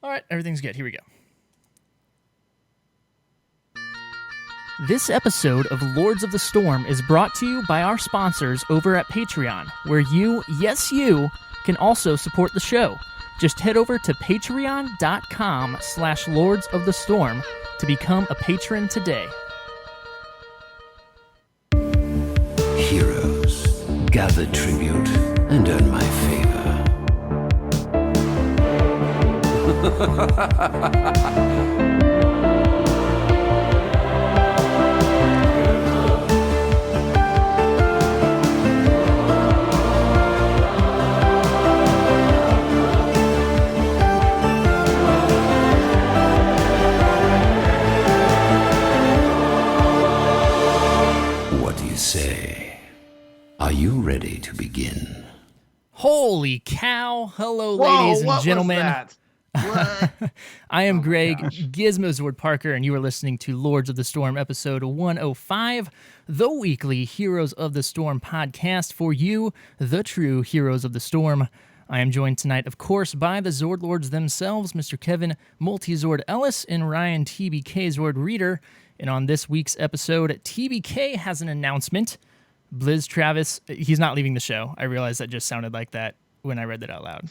All right, everything's good. Here we go. This episode of Lords of the Storm is brought to you by our sponsors over at Patreon, where you, yes you, can also support the show. Just head over to patreon.com/Lords of the Storm to become a patron today. Heroes, gather tribute and earn my favor. What do you say? Are you ready to begin? Holy cow! Hello, ladies and gentlemen. Was that? What? I am Greg gosh. Gizmozord Parker, and you are listening to Lords of the Storm, episode 105, the weekly Heroes of the Storm podcast for you, the true Heroes of the Storm. I am joined tonight, of course, by the Zord Lords themselves, Mr. Kevin Multizord Ellis and Ryan TBK Zord Reader. And on this week's episode, TBK has an announcement. Blizz Travis, he's not leaving the show. I realized that just sounded like that when I read that out loud.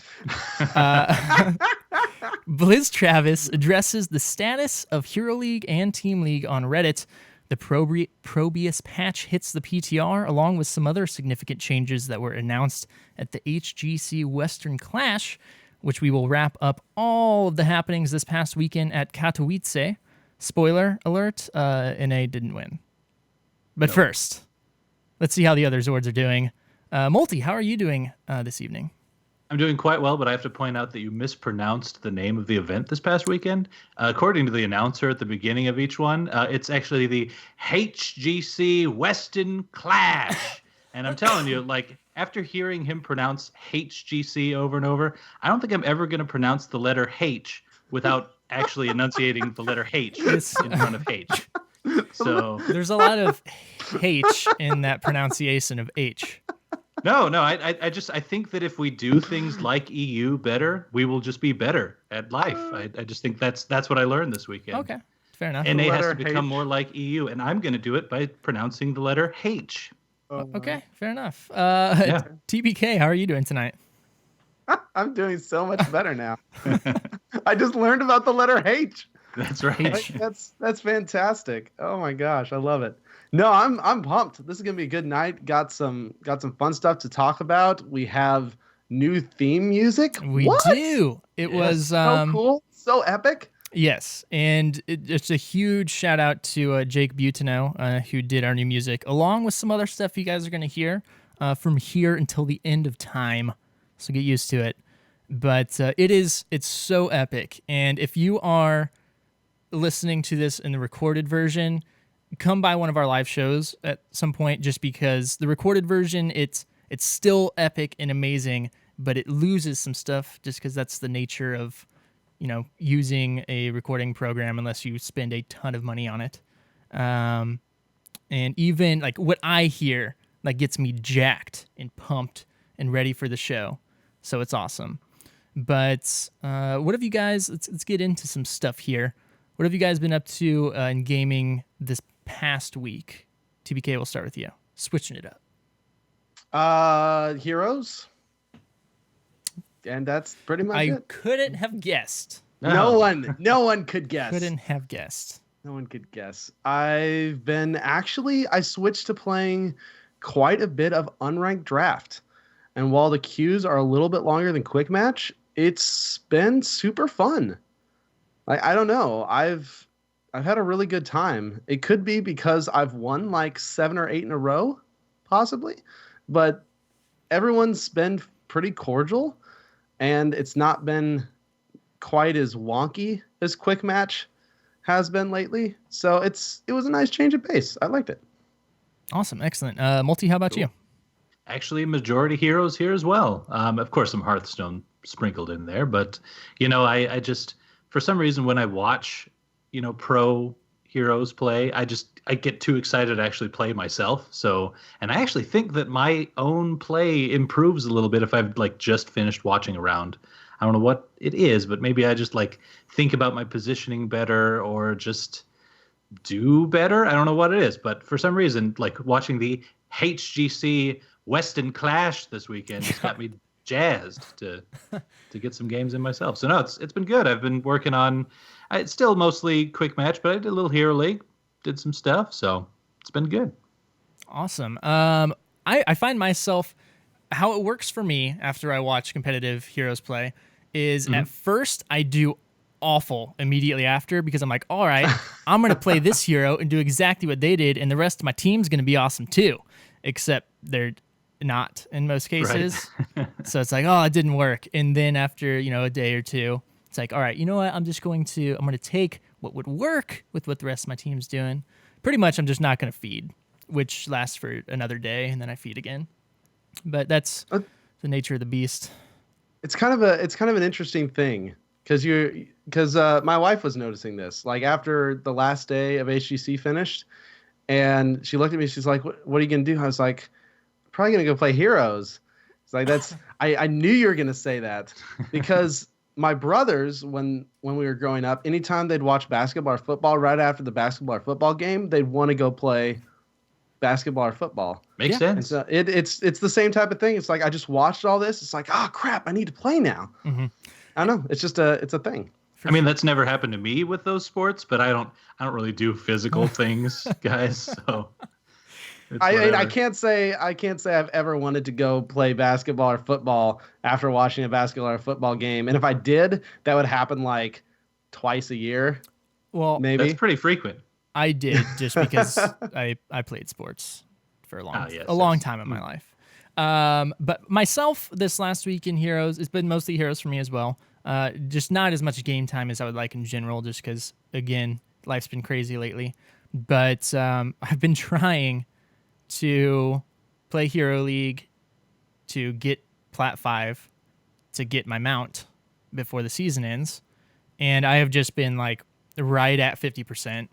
Blizz Travis addresses the status of Hero League and Team League on Reddit. The Probius patch hits the PTR, along with some other significant changes that were announced at the HGC Western Clash, which we will wrap up all of the happenings this past weekend at Katowice. Spoiler alert, NA didn't win. But first, let's see how the other Zords are doing. Multi, how are you doing this evening? I'm doing quite well, but I have to point out that you mispronounced the name of the event this past weekend. According to the announcer at the beginning of each one, it's actually the HGC Western Clash. And I'm telling you, like, after hearing him pronounce HGC over and over, I don't think I'm ever going to pronounce the letter H without actually enunciating the letter H in front of H. So There's a lot of H in that pronunciation of H. No, I think that if we do things like EU better, we will just be better at life. I just think that's what I learned this weekend. Okay, fair enough. NA has to letter become H. more like EU, and I'm going to do it by pronouncing the letter H. Okay, fair enough. Yeah. TBK, how are you doing tonight? I'm doing so much better now. I just learned about the letter H. That's right. Like, that's fantastic. Oh my gosh, I love it. No, I'm pumped. This is gonna be a good night. Got some fun stuff to talk about. We have new theme music. We What? do. It was So cool, so epic. yes, and it's a huge shout out to Jake Butineau, who did our new music, along with some other stuff you guys are going to hear from here until the end of time. So get used to it. But it's so epic, and if you are listening to this in the recorded version, come by one of our live shows at some point, just because the recorded version, it's still epic and amazing, but it loses some stuff just because that's the nature of, using a recording program unless you spend a ton of money on it. And even like what I hear, like, gets me jacked and pumped and ready for the show. So it's awesome. But what have you guys, let's get into some stuff here. What have you guys been up to in gaming this past week? TBK, we'll start with you. Switching it up. Heroes. And that's pretty much I it. couldn't have guessed. No one could guess. Couldn't have guessed. No one could guess. I switched to playing quite a bit of unranked draft. And while the queues are a little bit longer than quick match, it's been super fun. I don't know. I've had a really good time. It could be because I've won like 7 or 8 in a row, possibly. But everyone's been pretty cordial, and it's not been quite as wonky as quick match has been lately. So it was a nice change of pace. I liked it. Awesome. Excellent. Multi, how about you? Actually, majority Heroes here as well. Of course, some Hearthstone sprinkled in there, but I just, for some reason, when I watch pro Heroes play, I get too excited to actually play myself. So, and I actually think that my own play improves a little bit if I've just finished watching a round. I don't know what it is, but maybe I just like think about my positioning better or just do better. I don't know what it is, but for some reason, like watching the HGC Weston Clash this weekend just got me jazzed to get some games in myself. So no, it's been good. I've been working on. It's still mostly quick match, but I did a little Hero League, did some stuff, so it's been good. Awesome. I find myself how it works for me after I watch competitive heroes play is at first I do awful immediately after because I'm like, all right, I'm going to play this hero and do exactly what they did, and the rest of my team's going to be awesome too, except they're not in most cases. Right. So it's like, oh, it didn't work. And then after, a day or two, it's like, all right, you know what? I'm going to take what would work with what the rest of my team's doing. Pretty much I'm just not going to feed, which lasts for another day, and then I feed again. But that's the nature of the beast. It's kind of an interesting thing because my wife was noticing this like after the last day of HGC finished, and she looked at me. She's like, "What are you gonna do?" I was like, "Probably gonna go play Heroes." It's like that's I knew you were gonna say that because my brothers when we were growing up, anytime they'd watch basketball or football, right after the basketball or football game, they'd want to go play basketball or football. Makes And sense. so it's the same type of thing. It's like I just watched all this. It's like, oh crap, I need to play now. Mm-hmm. I don't know. It's just it's a thing. I mean, that's never happened to me with those sports, but I don't really do physical things, guys. So I can't say I've ever wanted to go play basketball or football after watching a basketball or football game. And if I did, that would happen like twice a year. Well, maybe that's pretty frequent. I did just because I played sports for a long time in my life. But myself this last week in Heroes, it's been mostly Heroes for me as well. Just not as much game time as I would like in general, just because, again, life's been crazy lately. But I've been trying to play Hero League to get Plat 5 to get my mount before the season ends. And I have just been like right at 50%.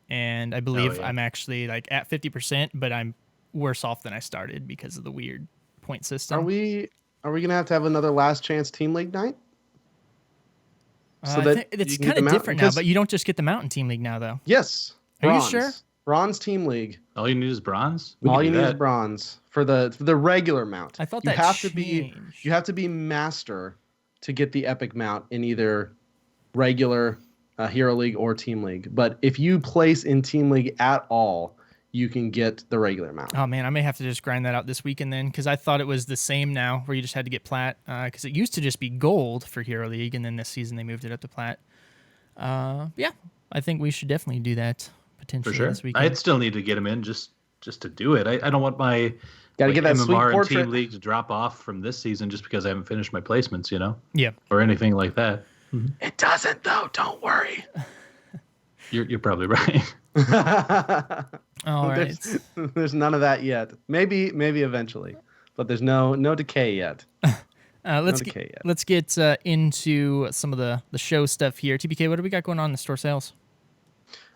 And I believe I'm actually like at 50%, but I'm worse off than I started because of the weird point system. Are we gonna have to have another last chance team league night? So that it's kind of different now, but you don't just get the Mountain Team League now, though. Yes. Are Bronze. you sure? Bronze Team League. All you need is bronze. All you need is bronze for the regular mount. I thought you that have changed. you have to be master to get the epic mount in either regular Hero League or Team League. But if you place in Team League at all, you can get the regular mount. Oh man, I may have to just grind that out this weekend then, because I thought it was the same now, where you just had to get plat. Because it used to just be gold for Hero League, and then this season they moved it up to plat. Yeah, I think we should definitely do that potentially For sure. this weekend. I'd still need to get him in just to do it. I don't want my Gotta get that sweet MMR and portrait. Team League to drop off from this season just because I haven't finished my placements, Yeah. or anything like that. It doesn't though. Don't worry. You're probably right. All right. There's none of that yet. Maybe eventually, but there's no decay yet. Let's get into some of the show stuff here. TPK, what do we got going on in the store sales?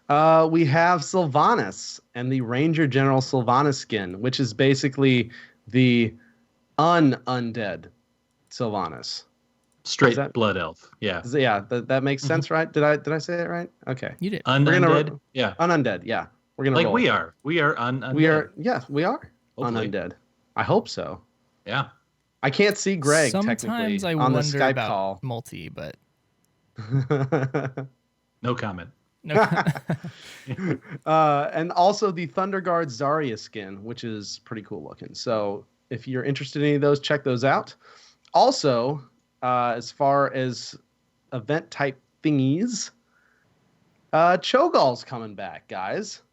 We have Sylvanas and the Ranger General Sylvanas skin, which is basically the undead Sylvanas. Straight blood elf. Yeah. Yeah, that makes sense, right? Did I say it right? Okay. You did. Undead. Yeah. Undead. Yeah. We're gonna roll. we are. We are undead. We are. Yeah, we are Hopefully. undead. I hope so. Yeah. I can't see Greg Sometimes technically I on the wonder Skype about call. multi, but No comment. no. And also the Thunder Guard Zarya skin, which is pretty cool looking. So if you're interested in any of those, check those out. Also, as far as event type thingies, Cho'Gall's coming back, guys.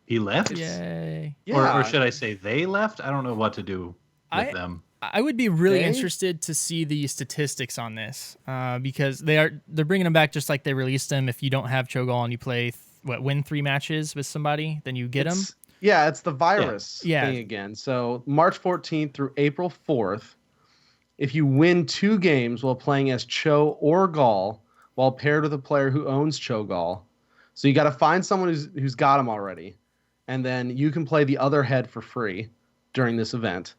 He left? Yay. Yeah. Or should I say they left? I don't know what to do with them. I would be really They? interested to see the statistics on this because they're bringing them back just like they released them. If you don't have Cho'Gall and you play win 3 matches with somebody, then you get them. Yeah, it's the virus Yeah. thing again. So March 14th through April 4th, if you win 2 games while playing as Cho or Gall, while paired with a player who owns Cho'Gall, so you got to find someone who's got him already, and then you can play the other head for free during this event.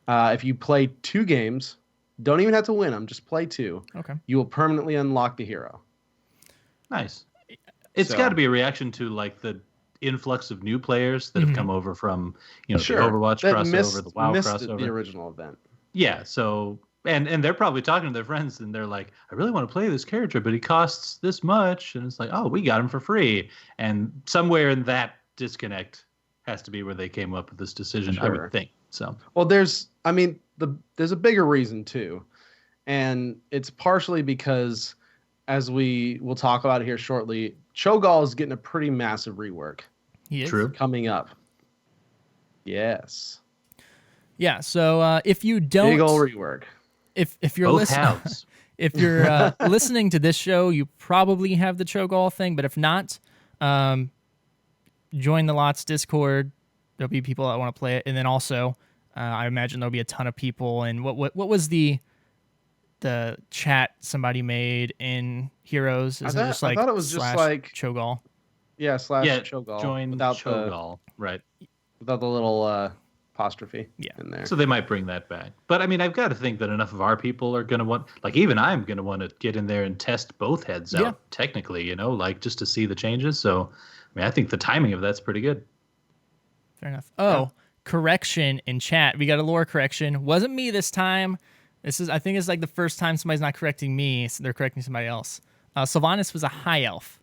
If you play 2 games Don't even have to win them. Just play 2. Okay. You will permanently unlock the hero. Nice. It's got to be a reaction to like the influx of new players that have come over from the Overwatch crossover, the WoW crossover, the original event. Yeah. So and they're probably talking to their friends and they're like, I really want to play this character, but he costs this much, and it's like, oh, we got him for free. And somewhere in that disconnect has to be where they came up with this decision. I would think so. Well, there's a bigger reason too, and it's partially because, as we will talk about here shortly, Cho'Gall is getting a pretty massive rework. He is. True. Coming up. Yes. Yeah. So if you don't, big ol' rework. If you're listening, if you're listening to this show, you probably have the Cho'Gall thing. But if not, join the Lots Discord. There'll be people that want to play it, and then also, I imagine there'll be a ton of people. And what was the chat somebody made in Heroes? I thought it was just like Cho'Gall. Yeah, Cho'Gall. Join without Cho'Gall, right? Without the little apostrophe in there. So they might bring that back. But I mean, I've got to think that enough of our people are going to want, like even I'm going to want to get in there and test both heads out technically, like just to see the changes. So, I mean, I think the timing of that's pretty good. Fair enough. Oh, correction in chat. We got a lore correction. Wasn't me this time. I think it's like the first time somebody's not correcting me, so they're correcting somebody else. Sylvanas was a high elf.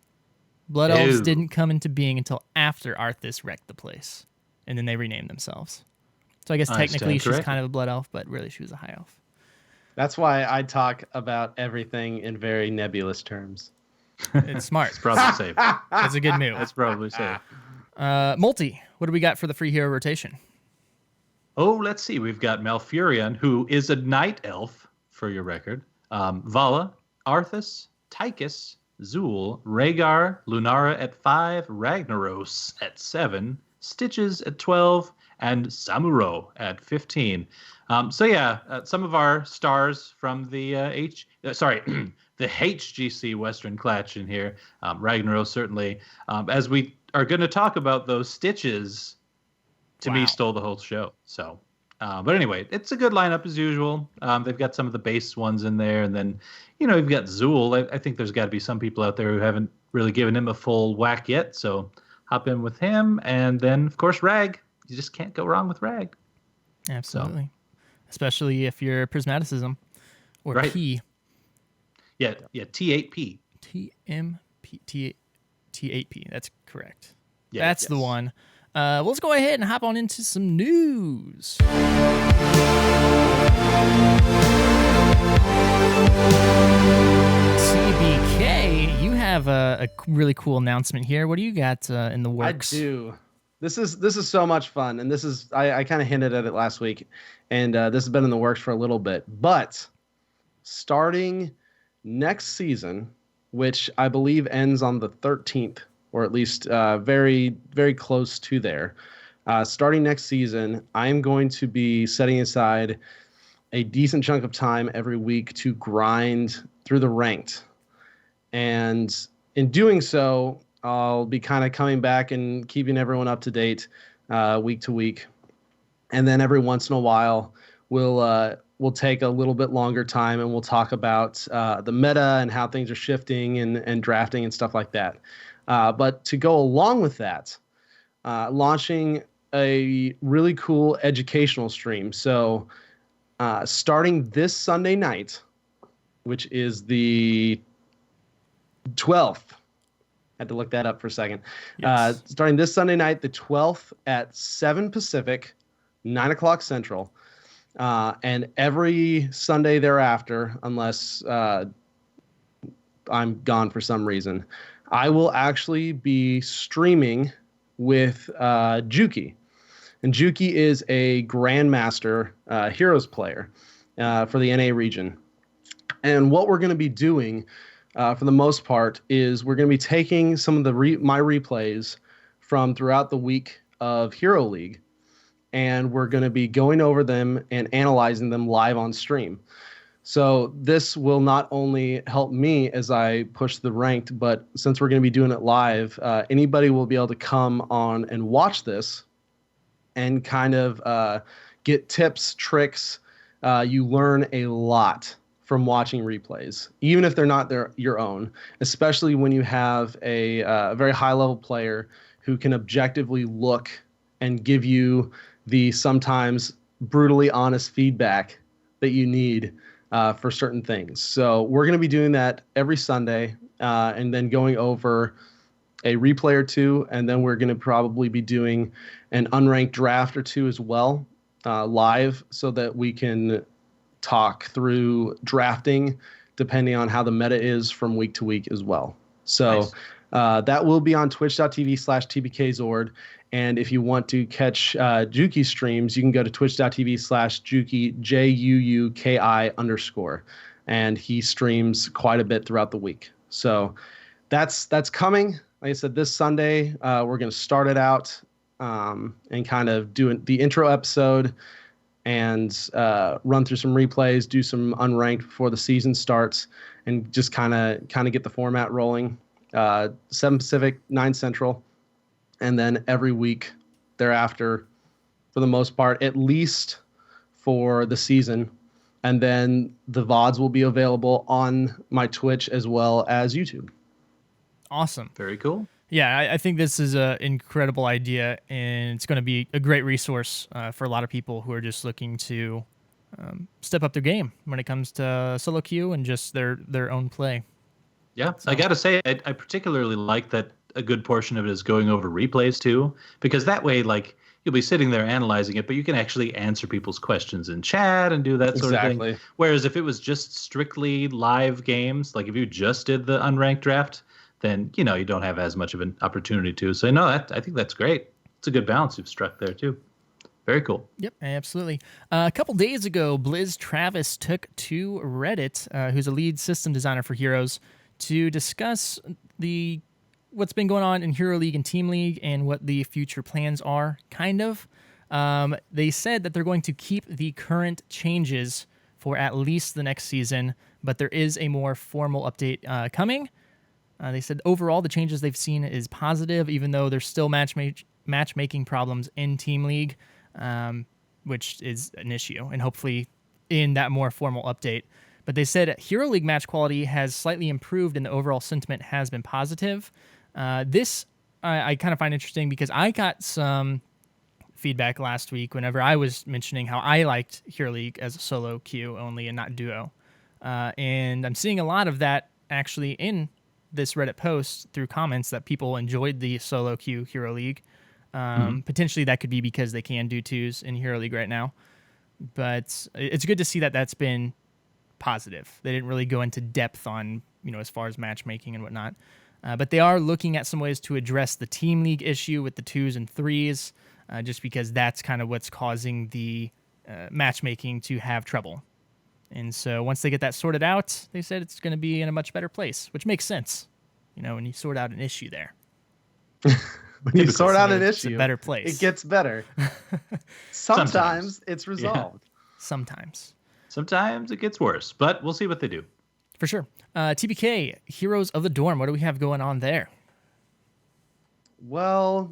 Blood elves didn't come into being until after Arthas wrecked the place, and then they renamed themselves. So I guess technically she's kind of a blood elf, but really she was a high elf. That's why I talk about everything in very nebulous terms. It's smart. It's probably safe. That's a good move. That's probably safe. Multi, what do we got for the free hero rotation? Oh, let's see. We've got Malfurion, who is a night elf, for your record. Vala, Arthas, Tychus, Zool, Rhaegar, Lunara at 5, Ragnaros at 7, Stitches at 12, and Samuro at 15. Some of our stars from the the HGC Western Clutch in here. Ragnaros certainly. As we are going to talk about those Stitches, to me stole the whole show. So, but anyway, it's a good lineup as usual. They've got some of the base ones in there, and then you've got Zool. I think there's got to be some people out there who haven't really given him a full whack yet. So hop in with him, and then of course Rag. You just can't go wrong with Rag. Absolutely. Especially if you're Prismaticism or P. Yeah, T8P. T8P. That's correct. Yeah, that's the one. Let's go ahead and hop on into some news. CBK, you have a really cool announcement here. What do you got in the works? I do. This is so much fun, and this is I kind of hinted at it last week, and this has been in the works for a little bit. But starting next season, which I believe ends on the 13th, or at least very, very close to there. Starting next season, I'm going to be setting aside a decent chunk of time every week to grind through the ranked. And in doing so, I'll be kind of coming back and keeping everyone up to date week to week. And then every once in a while, we'll take a little bit longer time and we'll talk about the meta and how things are shifting and drafting and stuff like that. But to go along with that, launching a really cool educational stream. So starting this Sunday night, which is the 12th, had to look that up for a second. Yes. Starting this Sunday night, the 12th at 7 Pacific, 9 o'clock Central, and every Sunday thereafter, unless I'm gone for some reason, I will actually be streaming with Juki. And Juki is a Grandmaster Heroes player for the NA region. And what we're going to be doing, for the most part, is we're going to be taking some of the my replays from throughout the week of Hero League, and we're going to be going over them and analyzing them live on stream. So this will not only help me as I push the ranked, but since we're going to be doing it live, anybody will be able to come on and watch this and kind of get tips, tricks, you learn a lot from watching replays, even if they're not your own, especially when you have a very high level player who can objectively look and give you the sometimes brutally honest feedback that you need for certain things. So we're going to be doing that every Sunday and then going over a replay or two. And then we're going to probably be doing an unranked draft or two as well live so that we can talk through drafting depending on how the meta is from week to week as well. So Nice. that will be on twitch.tv/tbkzord. And if you want to catch Juki's streams, you can go to twitch.tv/Juki, JUUKI_. And he streams quite a bit throughout the week. So that's coming. Like I said, this Sunday, we're going to start it out and kind of do the intro episode and run through some replays, do some unranked before the season starts, and just kind of get the format rolling. 7 Pacific, 9 Central, and then every week thereafter, for the most part, at least for the season. And then the VODs will be available on my Twitch as well as YouTube. Awesome. Very cool. Yeah, I think this is an incredible idea, and it's going to be a great resource for a lot of people who are just looking to step up their game when it comes to solo queue and just their own play. Yeah, I got to say, I particularly like that a good portion of it is going over replays too, because that way, like, you'll be sitting there analyzing it, but you can actually answer people's questions in chat and do that sort of thing. Whereas if it was just strictly live games, like if you just did the unranked draft, then, you know, you don't have as much of an opportunity to. So, no, I think that's great. It's a good balance you've struck there too. Very cool. Yep, absolutely. A couple days ago, Blizz Travis took to Reddit, who's a lead system designer for Heroes, to discuss what's been going on in Hero League and Team League and what the future plans are, kind of. They said that they're going to keep the current changes for at least the next season, but there is a more formal update coming. They said overall the changes they've seen is positive, even though there's still matchmaking problems in Team League, which is an issue, and hopefully in that more formal update. But they said Hero League match quality has slightly improved and the overall sentiment has been positive. This I kind of find interesting because I got some feedback last week whenever I was mentioning how I liked Hero League as a solo queue only and not duo. And I'm seeing a lot of that actually in this Reddit post through comments that people enjoyed the solo queue Hero League. Potentially that could be because they can do twos in Hero League right now. But it's good to see that that's been positive. They didn't really go into depth on, as far as matchmaking and whatnot. But they are looking at some ways to address the Team League issue with the 2s and 3s, just because that's kind of what's causing the matchmaking to have trouble. And so once they get that sorted out, they said it's going to be in a much better place, which makes sense, when you sort out an issue there. When you sort out an It's issue, a better place. It gets better. Sometimes it's resolved. Yeah. Sometimes it gets worse, but we'll see what they do. For sure. TBK, Heroes of the Dorm, what do we have going on there? Well,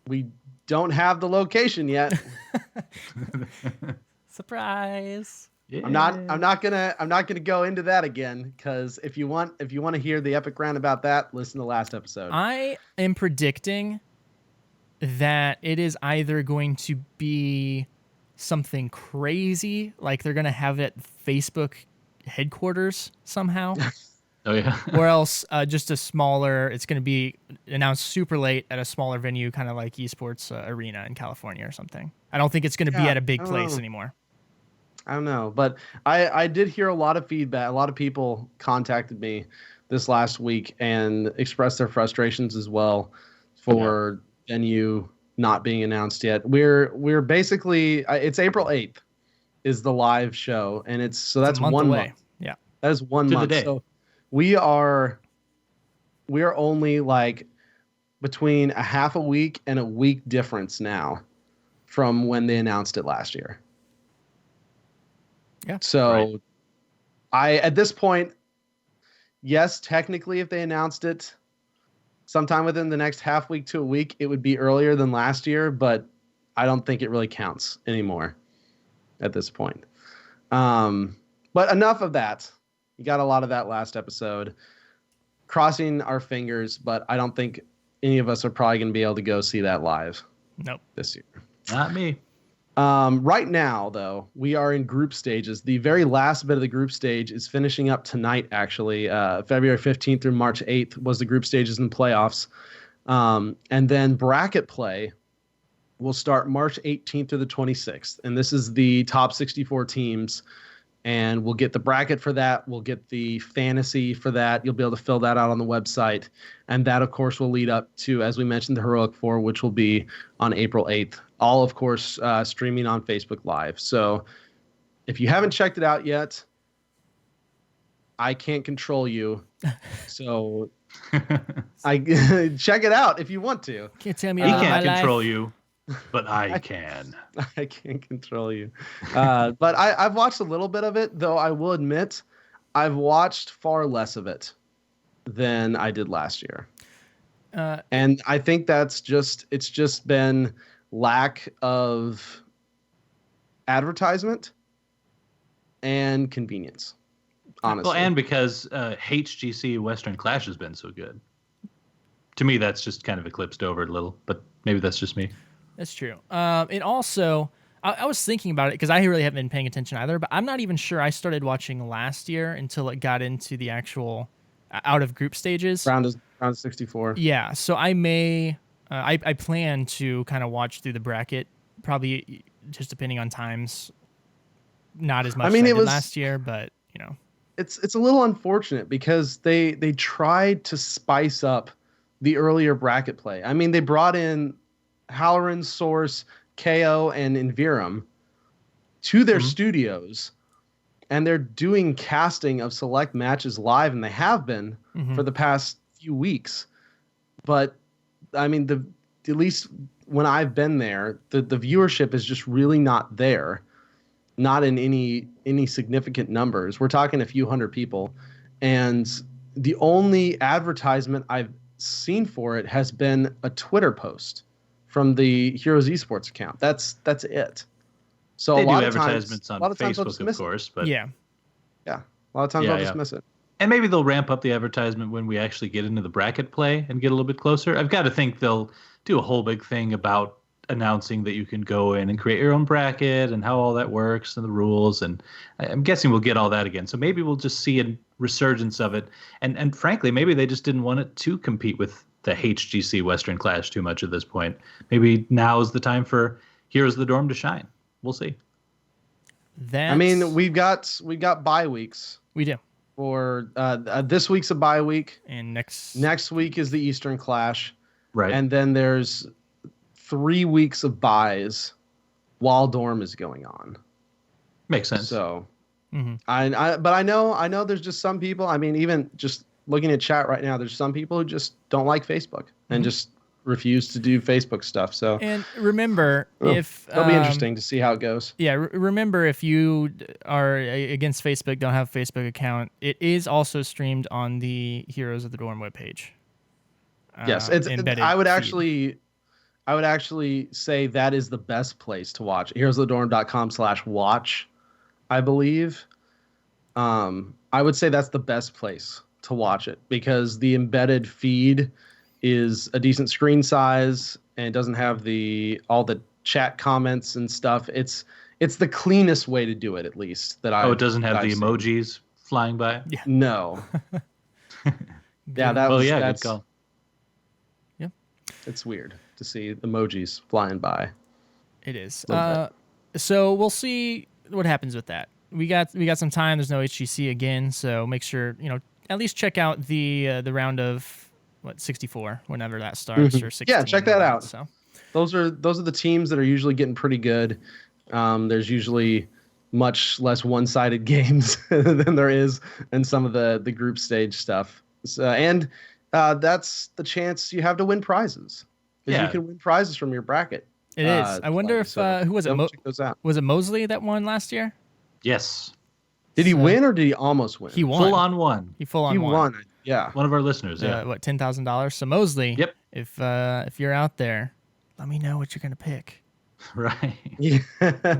we don't have the location yet. Surprise. Yeah. I'm not gonna go into that again, because if you want to hear the epic rant about that, listen to the last episode. I am predicting that it is either going to be something crazy, like they're gonna have it at Facebook headquarters somehow. Oh yeah. Or else just a smaller, it's going to be announced super late at a smaller venue, kind of like esports arena in California or something. I don't think it's going to be at a big place anymore. I don't know, but I did hear a lot of feedback. A lot of people contacted me this last week and expressed their frustrations as well for venue not being announced yet. We're basically, it's April 8th is the live show, and that's a month 1 away. month. Yeah. That is 1 month. So we are only like between a half a week and a week difference now from when they announced it last year. Yeah. So at this point, yes, technically if they announced it sometime within the next half week to a week, it would be earlier than last year, but I don't think it really counts anymore. at this point. But enough of that. You got a lot of that last episode. Crossing our fingers, but I don't think any of us are probably going to be able to go see that live. Nope. This year. Not me. Right now, though, we are in group stages. The very last bit of the group stage is finishing up tonight, actually. February 15th through March 8th was the group stages and playoffs. And then bracket play will start March 18th through the 26th. And this is the top 64 teams. And we'll get the bracket for that. We'll get the fantasy for that. You'll be able to fill that out on the website. And that, of course, will lead up to, as we mentioned, the Heroic Four, which will be on April 8th. All, of course, streaming on Facebook Live. So if you haven't checked it out yet, I can't control you. So check it out if you want to. Can't tell me He about my can't control life. you, but I can. I can't control you. But I've watched a little bit of it, though I will admit I've watched far less of it than I did last year. And I think it's just been lack of advertisement and convenience, honestly. Well, and because HGC Western Clash has been so good. To me, that's just kind of eclipsed over it a little, but maybe that's just me. That's true. And also, I was thinking about it because I really haven't been paying attention either, but I'm not even sure I started watching last year until it got into the actual out of group stages. Round 64. Yeah, so I may, I plan to kind of watch through the bracket, probably just depending on times. Not as much as I did last year, but you know, it's a little unfortunate because they tried to spice up the earlier bracket play. I mean, they brought in Halloran, Source, KO, and Invirum to their studios, and they're doing casting of select matches live, and they have been for the past few weeks. But I mean, at least when I've been there, the viewership is just really not there, not in any significant numbers. We're talking a few hundred people, and the only advertisement I've seen for it has been a Twitter post from the Heroes Esports account. That's it. So They a lot do of advertisements times, on Facebook, Facebook, of course, but yeah. Yeah, a lot of times I'll just miss it. And maybe they'll ramp up the advertisement when we actually get into the bracket play and get a little bit closer. I've got to think they'll do a whole big thing about announcing that you can go in and create your own bracket and how all that works and the rules. And I'm guessing we'll get all that again. So maybe we'll just see a resurgence of it. And frankly, maybe they just didn't want it to compete with the HGC Western Clash too much at this point. Maybe now is the time for Heroes of the Dorm to shine. We'll see. I mean, we've got bye weeks. We do. For this week's a bye week, and next week is the Eastern Clash, right? And then there's 3 weeks of buys while Dorm is going on. Makes sense. So, but I know there's just some people. I mean, even just looking at chat right now, there's some people who just don't like Facebook and just refuse to do Facebook stuff. So, and remember, if it'll be interesting to see how it goes. Yeah, remember, if you are against Facebook, don't have a Facebook account, it is also streamed on the Heroes of the Dorm webpage. Yes, I would actually say that is the best place to watch. heroesofthedorm.com/watch, I believe. I would say that's the best place to watch it because the embedded feed is a decent screen size and it doesn't have all the chat comments and stuff. It's the cleanest way to do it, at least that I. Oh, it doesn't have the emojis flying by. Yeah. No. Yeah, that's good call. Yeah, it's weird to see emojis flying by. It is. So we'll see what happens with that. We got some time. There's no HGC again, so make sure at least check out the round of 64 whenever that starts or 16. Yeah, check that out. So those are the teams that are usually getting pretty good. There's usually much less one-sided games than there is in some of the group stage stuff. So, and that's the chance you have to win prizes. Yeah, you can win prizes from your bracket. It is. I wonder if who was it? Check those out. Was it Mosley that won last year? Yes. Did he win or did he almost win? He won. Full on won. He full on he won. won. Yeah. One of our listeners. Yeah. What, $10,000? So Mosley. Yep. If you're out there, let me know what you're gonna pick. Right. Yeah,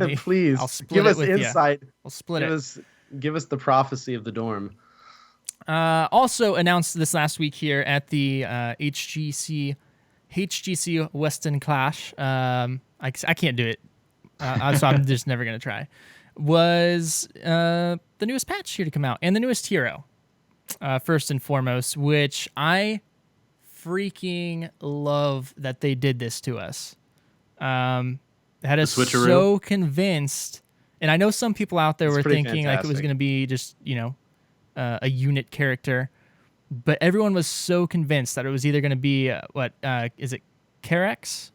Me- please I'll split give it us with ya. insight. We'll split Give it. us give us the prophecy of the dorm. Also announced this last week here at the HGC Western Clash. I can't do it, so I'm just never gonna try. Was the newest patch here to come out and the newest hero, first and foremost, which I freaking love that they did this to us. Had us switcheroo? so convinced, and I know some people out there It's were pretty thinking like it was fantastic. going to be just a unit character, but everyone was so convinced that it was either going to be is it Carex?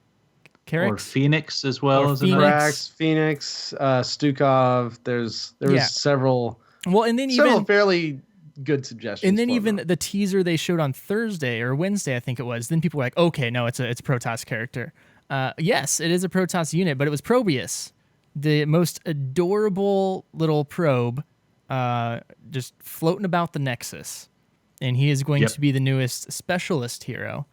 Or Phoenix as well Or as Phoenix. another. Brax, Phoenix, Stukov. There Yeah. was several Well, and then several even fairly good suggestions. and then for even them. the teaser they showed on Thursday or Wednesday, I think it was. Then people were like, "Okay, no, it's a Protoss character." Yes, it is a Protoss unit, but it was Probius, the most adorable little probe, just floating about the Nexus, and he is going Yep. to be the newest specialist hero.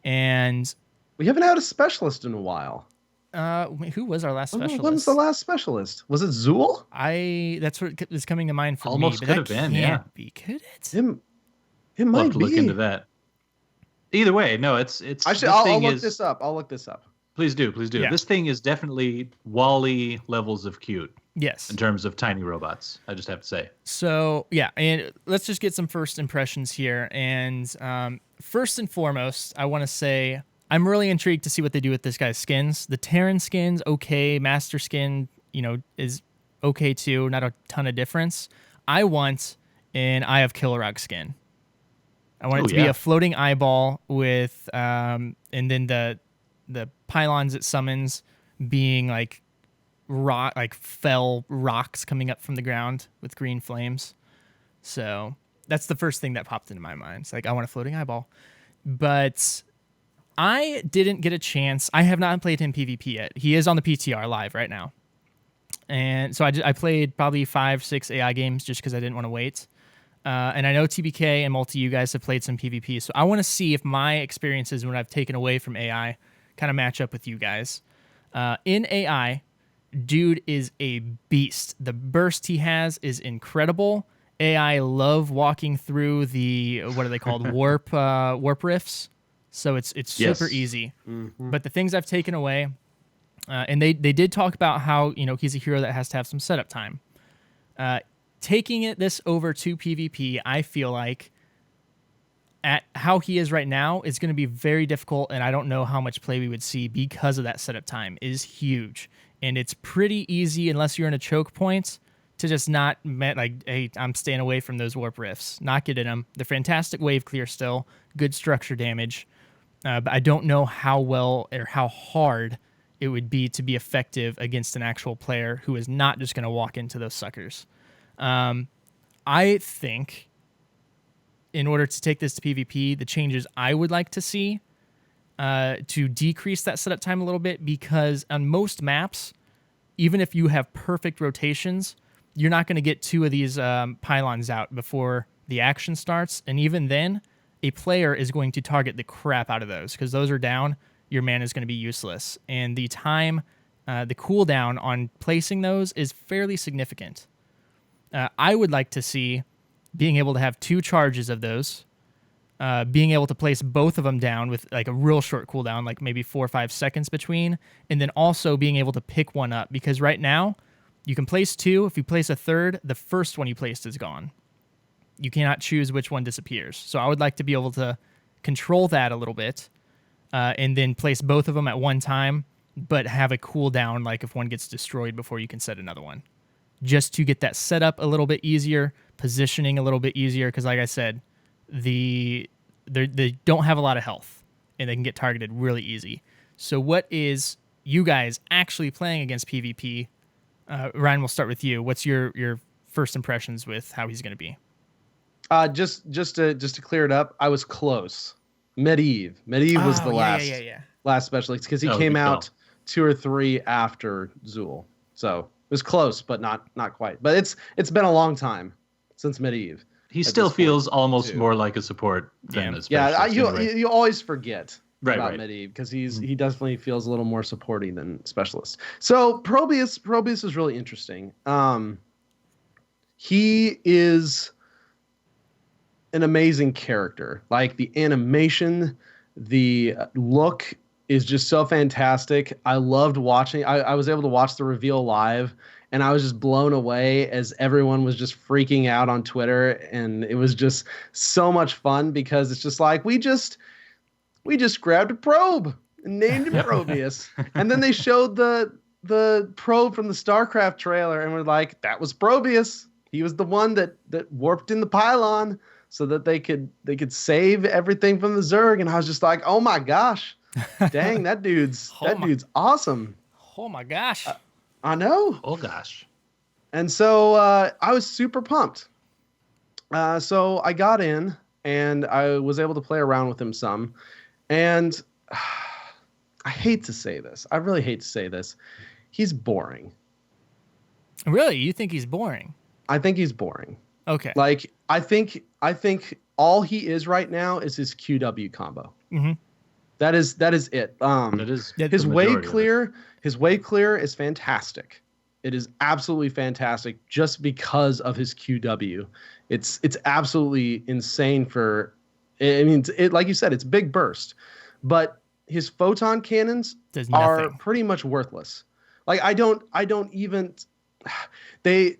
And we haven't had a specialist in a while. who was our last When specialist? was the last specialist? Was it Zool? That's what is coming to mind for Almost me. could But that have been, can't yeah. be, could it? It We'll might have to be. look into that. Either way, no, it's Actually, this I'll thing look is, this up. I'll look this up. Please do. Yeah. This thing is definitely Wall-E levels of cute Yes. in terms of tiny robots. I just have to say. So yeah, and let's just get some first impressions here. And first and foremost, I want to say I'm really intrigued to see what they do with this guy's skins. The Terran skin's okay, Master skin, is okay too. Not a ton of difference. I want an Eye of Kilrog skin. I want it to be a floating eyeball with, and then the pylons it summons being like fell rocks coming up from the ground with green flames. So that's the first thing that popped into my mind. It's like, I want a floating eyeball. But I didn't get a chance. I have not played him PvP yet. He is on the PTR live right now. And so I played probably 5-6 AI games just because I didn't want to wait. And I know TBK and Multi, you guys have played some PvP. So I want to see if my experiences when I've taken away from AI kind of match up with you guys. In AI, dude is a beast. The burst he has is incredible. AI love walking through the, what are they called? warp rifts. So it's super easy. Mm-hmm. But the things I've taken away, and they did talk about how he's a hero that has to have some setup time. Taking this over to PvP, I feel like at how he is right now is going to be very difficult, and I don't know how much play we would see because of that setup time is huge. And it's pretty easy, unless you're in a choke point, to just not, hey, I'm staying away from those warp rifts, not getting them. They're fantastic wave clear still, good structure damage, but I don't know how well or how hard it would be to be effective against an actual player who is not just going to walk into those suckers. I think in order to take this to PvP, the changes I would like to see to decrease that setup time a little bit, because on most maps, even if you have perfect rotations, you're not going to get two of these pylons out before the action starts. And even then, a player is going to target the crap out of those, because those are down. Your mana is going to be useless. And the time, the cooldown on placing those is fairly significant. I would like to see being able to have 2 charges of those, being able to place both of them down with like a real short cooldown, like maybe 4 or 5 seconds between, and then also being able to pick one up, because right now you can place 2. If you place a third, the first one you placed is gone. You cannot choose which one disappears. So I would like to be able to control that a little bit, and then place both of them at one time, but have a cooldown, like if one gets destroyed before you can set another one, just to get that setup a little bit easier, positioning a little bit easier, because like I said, they don't have a lot of health, and they can get targeted really easy. So what is you guys actually playing against PvP? Ryan, we'll start with you. What's your first impressions with how he's going to be? Just to clear it up, I was close. Medivh was the last specialist, because he came out 2 or 3 after Zool. So it was close, but not quite. But it's been a long time since Medivh. He still feels almost more like a support than a specialist. Yeah, you always forget Right, about right. Medivh because he definitely feels a little more supporting than Specialist. So Probius is really interesting. He is an amazing character. Like the animation, the look is just so fantastic. I loved watching. I was able to watch the reveal live, and I was just blown away as everyone was just freaking out on Twitter, and it was just so much fun because it's just like we just grabbed a probe and named him Probius, and then they showed the probe from the StarCraft trailer, and we're like, that was Probius. He was the one that warped in the pylon so that they could save everything from the Zerg. And I was just like, oh my gosh, dang, that dude's awesome. Oh my gosh. I know. Oh gosh. And so I was super pumped. So I got in and I was able to play around with him some. And I hate to say this. I really hate to say this. He's boring. Really? You think he's boring? I think he's boring. Okay. Like I think all he is right now is his QW combo. Mm-hmm. That is it. That is his wave clear. His wave clear is fantastic. It is absolutely fantastic just because of his QW. It's absolutely insane for. I mean, it like you said, it's big burst, but his photon cannons are pretty much worthless. Like I don't even they.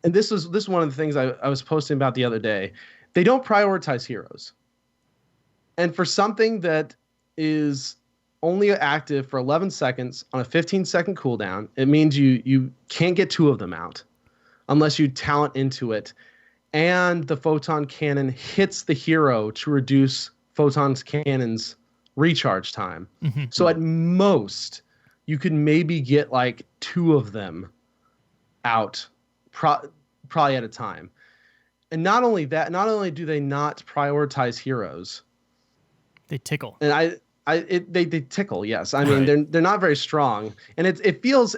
And this is one of the things I was posting about the other day. They don't prioritize heroes. And for something that is only active for 11 seconds on a 15-second cooldown, it means you can't get 2 of them out unless you talent into it. And the photon cannon hits the hero to reduce photon cannon's recharge time. Mm-hmm. So at most, you could maybe get like 2 of them out probably at a time. And not only do they not prioritize heroes, they tickle. And they tickle. Yes, I mean they're not very strong, and it feels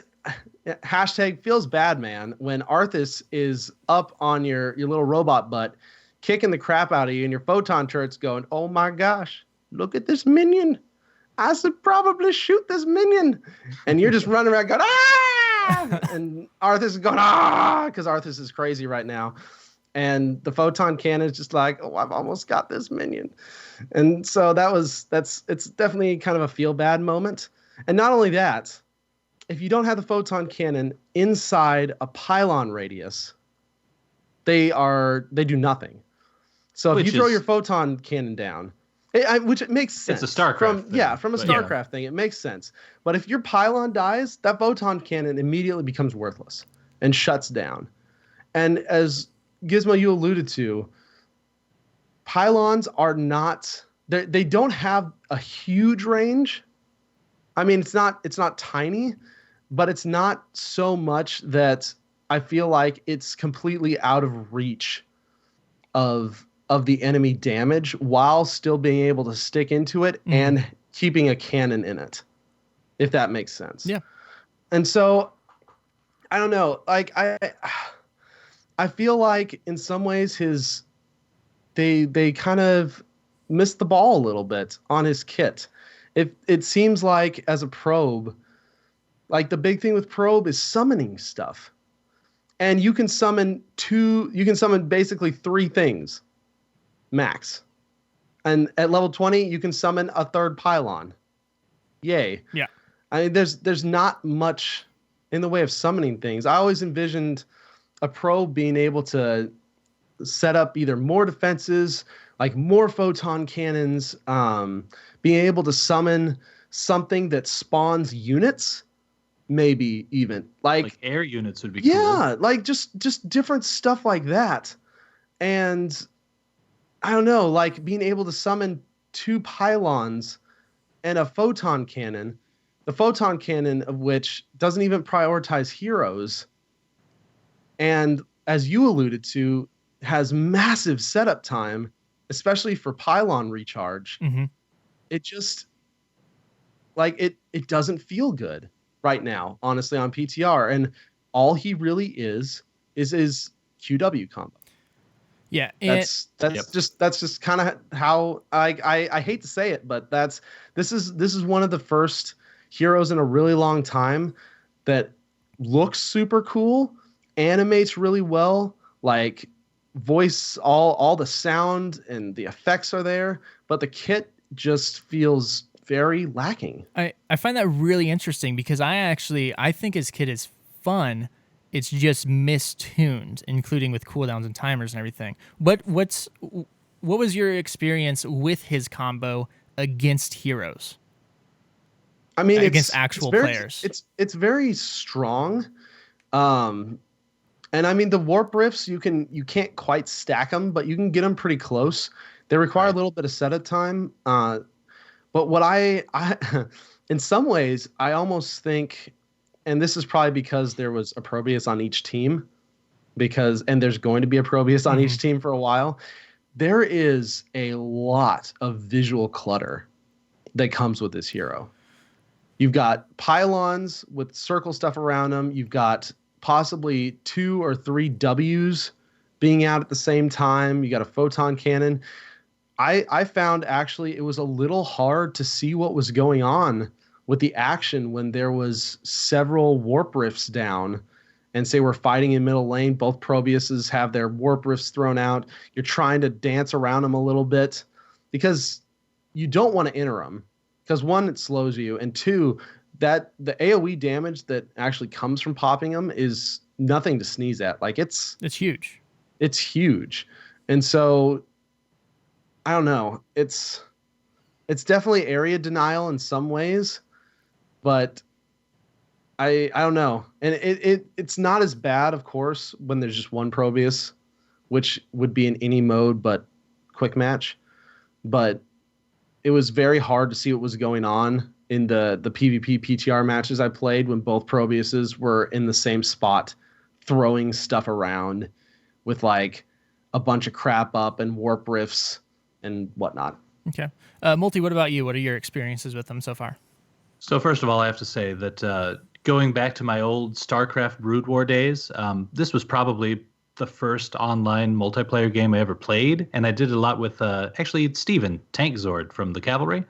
#feels bad, man, when Arthas is up on your little robot butt, kicking the crap out of you, and your photon turret's going, oh my gosh, look at this minion. I should probably shoot this minion, and you're just running around going and Arthas is going because Arthas is crazy right now, and the photon cannon is just like, oh, I've almost got this minion, and so it's definitely kind of a feel bad moment. And not only that, if you don't have the photon cannon inside a pylon radius, they do nothing. So if you throw your photon cannon down. Which it makes sense. It's a StarCraft thing. From a StarCraft thing, it makes sense. But if your pylon dies, that photon cannon immediately becomes worthless and shuts down. And as Gizmo, you alluded to, pylons are not. They don't have a huge range. I mean, it's not tiny, but it's not so much that I feel like it's completely out of reach of the enemy damage while still being able to stick into it and keeping a cannon in it, if that makes sense. Yeah. And so I don't know, like I feel like in some ways they kind of missed the ball a little bit on his kit. It seems like as a probe, like the big thing with probe is summoning stuff. And you can summon basically 3 things max. And at level 20, you can summon a 3rd pylon. Yay. Yeah. I mean, there's not much in the way of summoning things. I always envisioned a probe being able to set up either more defenses, like more photon cannons, being able to summon something that spawns units, maybe even. Like air units would be cool. Yeah, like just different stuff like that. And I don't know, like being able to summon 2 pylons and a photon cannon, the photon cannon of which doesn't even prioritize heroes, and as you alluded to, has massive setup time, especially for pylon recharge. Mm-hmm. It just, like, it doesn't feel good right now, honestly, on PTR. And all he really is his QW combo. Yeah, and Yep. That's just kind of how I hate to say it, but this is one of the first heroes in a really long time that looks super cool, animates really well, like voice all the sound and the effects are there, but the kit just feels very lacking. I find that really interesting because I think his kit is fun. It's just mistuned, including with cooldowns and timers and everything. What was your experience with his combo against heroes, I mean, against actual players? it's very strong. Um, and I mean the warp rifts you can't quite stack them, but you can get them pretty close. They require a Right. little bit of setup time. But what I in some ways I almost think, and this is probably because there was a Proteus on each team, and there's going to be a Proteus on Mhm. each team for a while. There is a lot of visual clutter that comes with this hero. You've got pylons with circle stuff around them. You've got possibly 2 or 3 Ws being out at the same time. You got a photon cannon. I found actually it was a little hard to see what was going on with the action when there was several warp rifts down and say we're fighting in middle lane. Both Probiuses have their warp rifts thrown out. You're trying to dance around them a little bit because you don't want to enter them because one, it slows you, and two, that the AoE damage that actually comes from popping them is nothing to sneeze at. Like It's huge. it's huge. And so I don't know. It's definitely area denial in some ways, but I don't know. And it's not as bad, of course, when there's just one Probius, which would be in any mode but quick match. But it was very hard to see what was going on in the PvP PTR matches I played when both Probiuses were in the same spot throwing stuff around with like a bunch of crap up and warp rifts and whatnot. Okay. Multi, what about you? What are your experiences with them so far? So first of all, I have to say that going back to my old StarCraft Brood War days, this was probably the first online multiplayer game I ever played, and I did it a lot with actually Steven Tank Zord from the Cavalry,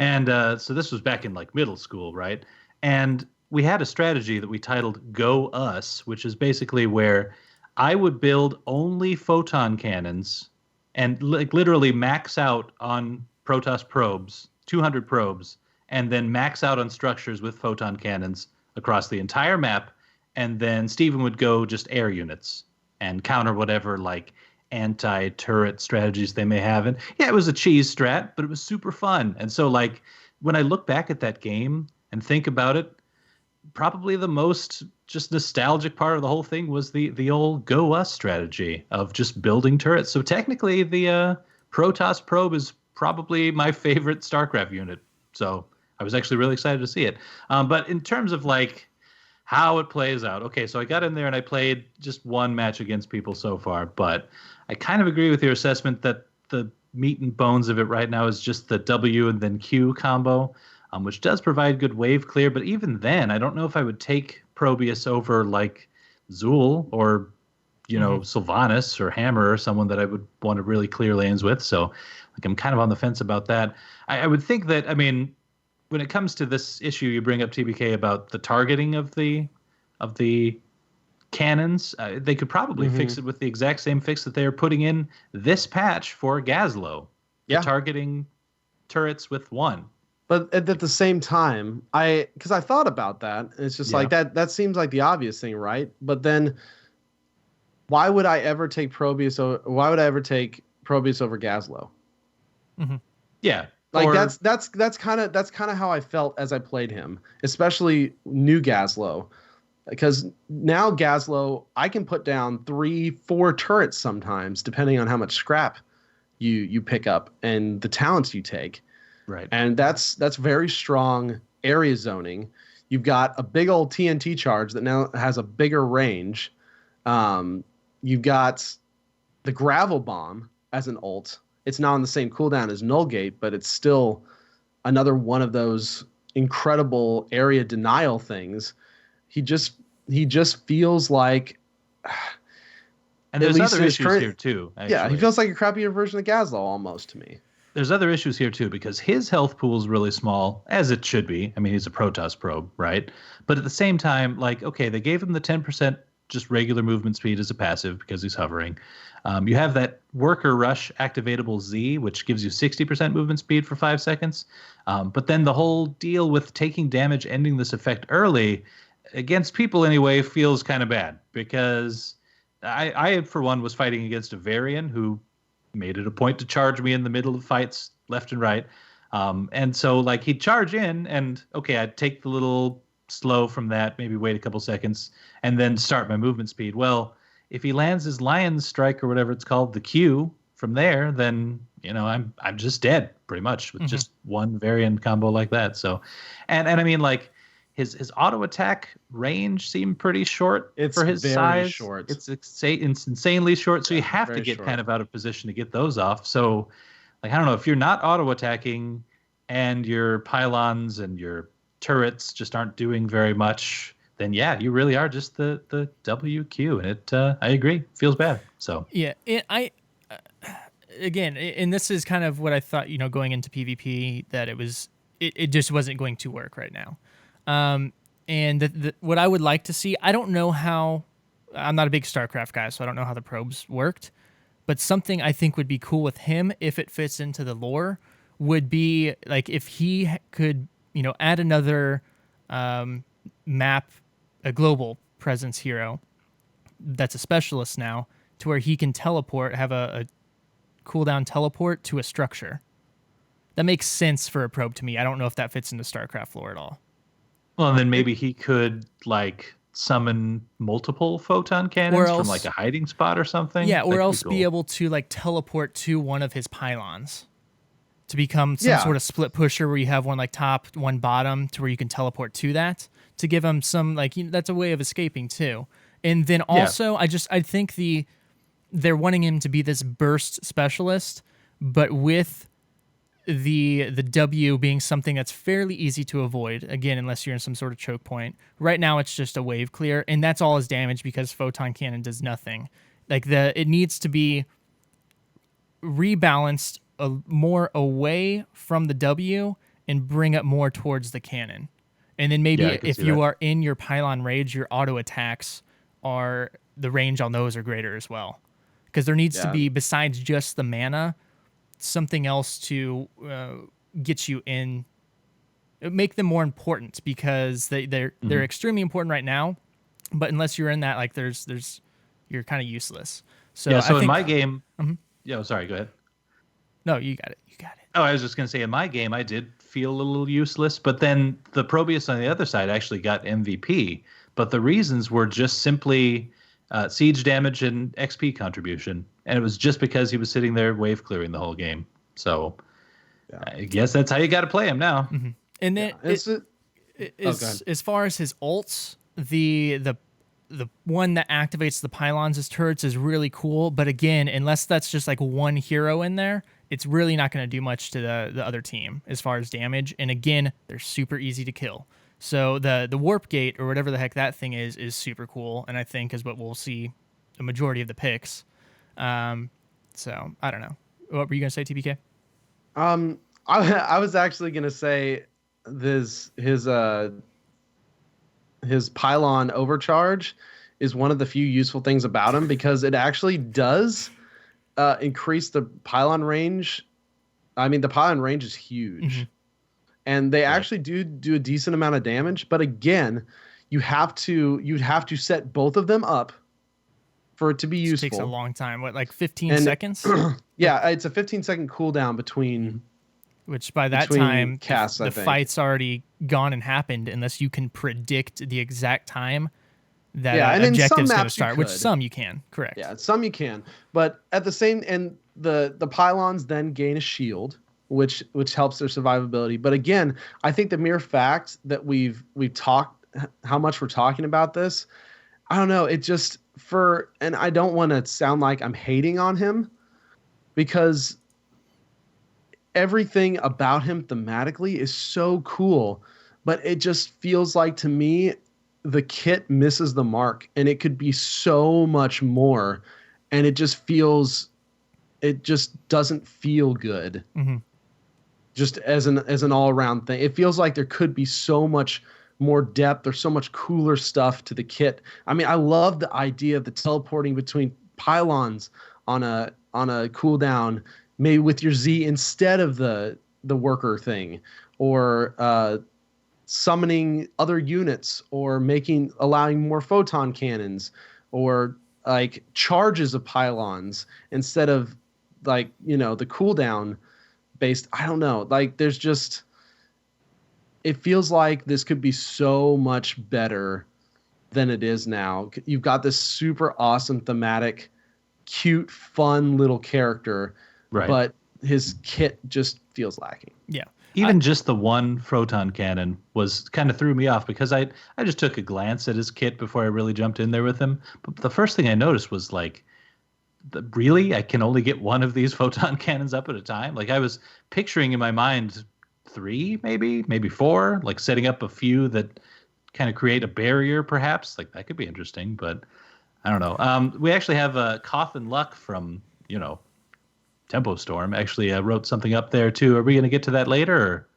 and so this was back in like middle school, right? And we had a strategy that we titled "Go Us," which is basically where I would build only photon cannons and like literally max out on Protoss probes, 200 probes, and then max out on structures with photon cannons across the entire map. And then Steven would go just air units and counter whatever like anti-turret strategies they may have. And yeah, it was a cheese strat, but it was super fun. And so like when I look back at that game and think about it, probably the most just nostalgic part of the whole thing was the old go us strategy of just building turrets. So technically the Protoss probe is probably my favorite StarCraft unit. So I was actually really excited to see it. But in terms of like how it plays out, okay, so I got in there and I played just one match against people so far, but I kind of agree with your assessment that the meat and bones of it right now is just the W and then Q combo, which does provide good wave clear. But even then, I don't know if I would take Probius over like Zool or Sylvanas or Hammer or someone that I would want to really clear lanes with. So like I'm kind of on the fence about that. I would think that, I mean, when it comes to this issue you bring up, TBK, about the targeting of the cannons, they could probably fix it with the exact same fix that they are putting in this patch for Gazlo. Yeah. Targeting turrets with one. But at the same time, because I thought about that, and it's just like that seems like the obvious thing, right? But then why would I ever take Probius over Gazlo? Mm-hmm. Yeah. Like that's kind of how I felt as I played him, especially new Gazlo. Because now Gazlo, I can put down 3-4 turrets sometimes, depending on how much scrap you pick up and the talents you take. Right. And that's very strong area zoning. You've got a big old TNT charge that now has a bigger range. You've got the gravel bomb as an ult. It's not on the same cooldown as Nullgate, but it's still another one of those incredible area denial things. He just feels like And At there's least other in his issues current, here too, yeah, he actually. feels like a crappier version of Gazlowe almost to me. There's other issues here too because his health pool is really small, as it should be. I mean, he's a Protoss probe, right? But at the same time, like, okay, they gave him the 10% just regular movement speed as a passive because he's hovering. You have that Worker Rush activatable Z, which gives you 60% movement speed for 5 seconds. But then the whole deal with taking damage, ending this effect early, against people anyway, feels kind of bad because I, for one, was fighting against a Varian who made it a point to charge me in the middle of fights left and right. And so like he'd charge in and okay, I'd take the little slow from that, maybe wait a couple seconds and then start my movement speed. Well, if he lands his Lion's Strike or whatever it's called, the Q from there, then I'm just dead pretty much with just one variant combo like that. So and I mean like his auto attack range seemed pretty short It's for his very size. short. It's insanely short, so you have to very get short. kind of out of position to get those off. So, like I don't know if you're not auto attacking and your pylons and your turrets just aren't doing very much, then yeah, you really are just the WQ, and it I agree feels bad. So Yeah, again, and this is kind of what I thought, going into PvP, that it just wasn't going to work right now. And what I would like to see, I don't know how, I'm not a big StarCraft guy, so I don't know how the probes worked, but something I think would be cool with him, if it fits into the lore, would be like if he could, add another map, a global presence hero that's a specialist now, to where he can teleport, have a cooldown teleport to a structure. That makes sense for a probe to me. I don't know if that fits into StarCraft lore at all. well, and then maybe he could like summon multiple photon Or cannons from else- like a hiding spot or something. Yeah, That or could else be cool. able to like teleport to one of his pylons to become some Yeah. sort of split pusher where you have one like top, one bottom, to where you can teleport to that to give him some like that's a way of escaping too. And then also, I think they're wanting him to be this burst specialist, but with the W being something that's fairly easy to avoid, again, unless you're in some sort of choke point. Right now it's just a wave clear, and that's all his damage because photon cannon does nothing. Like it needs to be rebalanced more away from the W and bring it more towards the cannon. And then maybe Yeah, I can if see you that. are in your pylon rage, your auto attacks are, the range on those are greater as well. Because there needs to Yeah. be, besides just the mana, something else to get you in, make them more important, because they're extremely important right now. But unless you're in that, like there's you're kind of useless. So Yeah, so I in think, my game, yeah, sorry, go ahead. no, you got it. Oh, I was just going to say, in my game, I did feel a little useless, but then the Probius on the other side actually got MVP. But the reasons were just simply siege damage and XP contribution. And it was just because he was sitting there wave clearing the whole game. So I guess that's how you got to play him now. And then It's go ahead. as far as his ults, the one that activates the pylons as turrets is really cool. But again, unless that's just like one hero in there, it's really not going to do much to the other team as far as damage. And again, they're super easy to kill. So the warp gate or whatever the heck that thing is super cool, and I think is what we'll see a majority of the picks. So I don't know. What were you gonna say, TBK? I was actually gonna say his pylon overcharge is one of the few useful things about him, because it actually does increase the pylon range. I mean, the pylon range is huge, and they actually do a decent amount of damage. But again, you'd have to set both of them up for it to be It useful. takes a long time. What, like 15 And- seconds? Yeah, it's a 15-second cooldown between. Which by that Between time, casts, I the think. fight's already gone and happened, unless you can predict the exact time that Yeah, and in some objective's going to maps you start. Which could. some you can, correct? Yeah, some you can, but at the same, and the pylons then gain a shield, which helps their survivability. But again, I think the mere fact that we've talked how much we're talking about this, I don't know, it just and I don't want to sound like I'm hating on him, because everything about him thematically is so cool, but it just feels like to me the kit misses the mark, and it could be so much more. and it just doesn't feel good. Mm-hmm. Just as an all around thing, it feels like there could be so much more depth or so much cooler stuff to the kit. I mean, I love the idea of the teleporting between pylons on a cooldown, maybe with your Z instead of the worker thing, or summoning other units, or allowing more photon cannons, or like charges of pylons instead of like, the cooldown based. I don't know. Like there's just, it feels like this could be so much better than it is now. You've got this super awesome thematic, cute, fun little character, Right. but his kit just feels lacking. Yeah. Even just the one photon cannon was kind of threw me off, because I just took a glance at his kit before I really jumped in there with him. But the first thing I noticed was like, really? I can only get one of these photon cannons up at a time? Like I was picturing in my mind 3, maybe 4, like setting up a few that kind of create a barrier, perhaps. Like that could be interesting, but I don't know. We actually have Coffin Luck from, Tempo Storm actually wrote something up there too. Are we going to get to that later? Or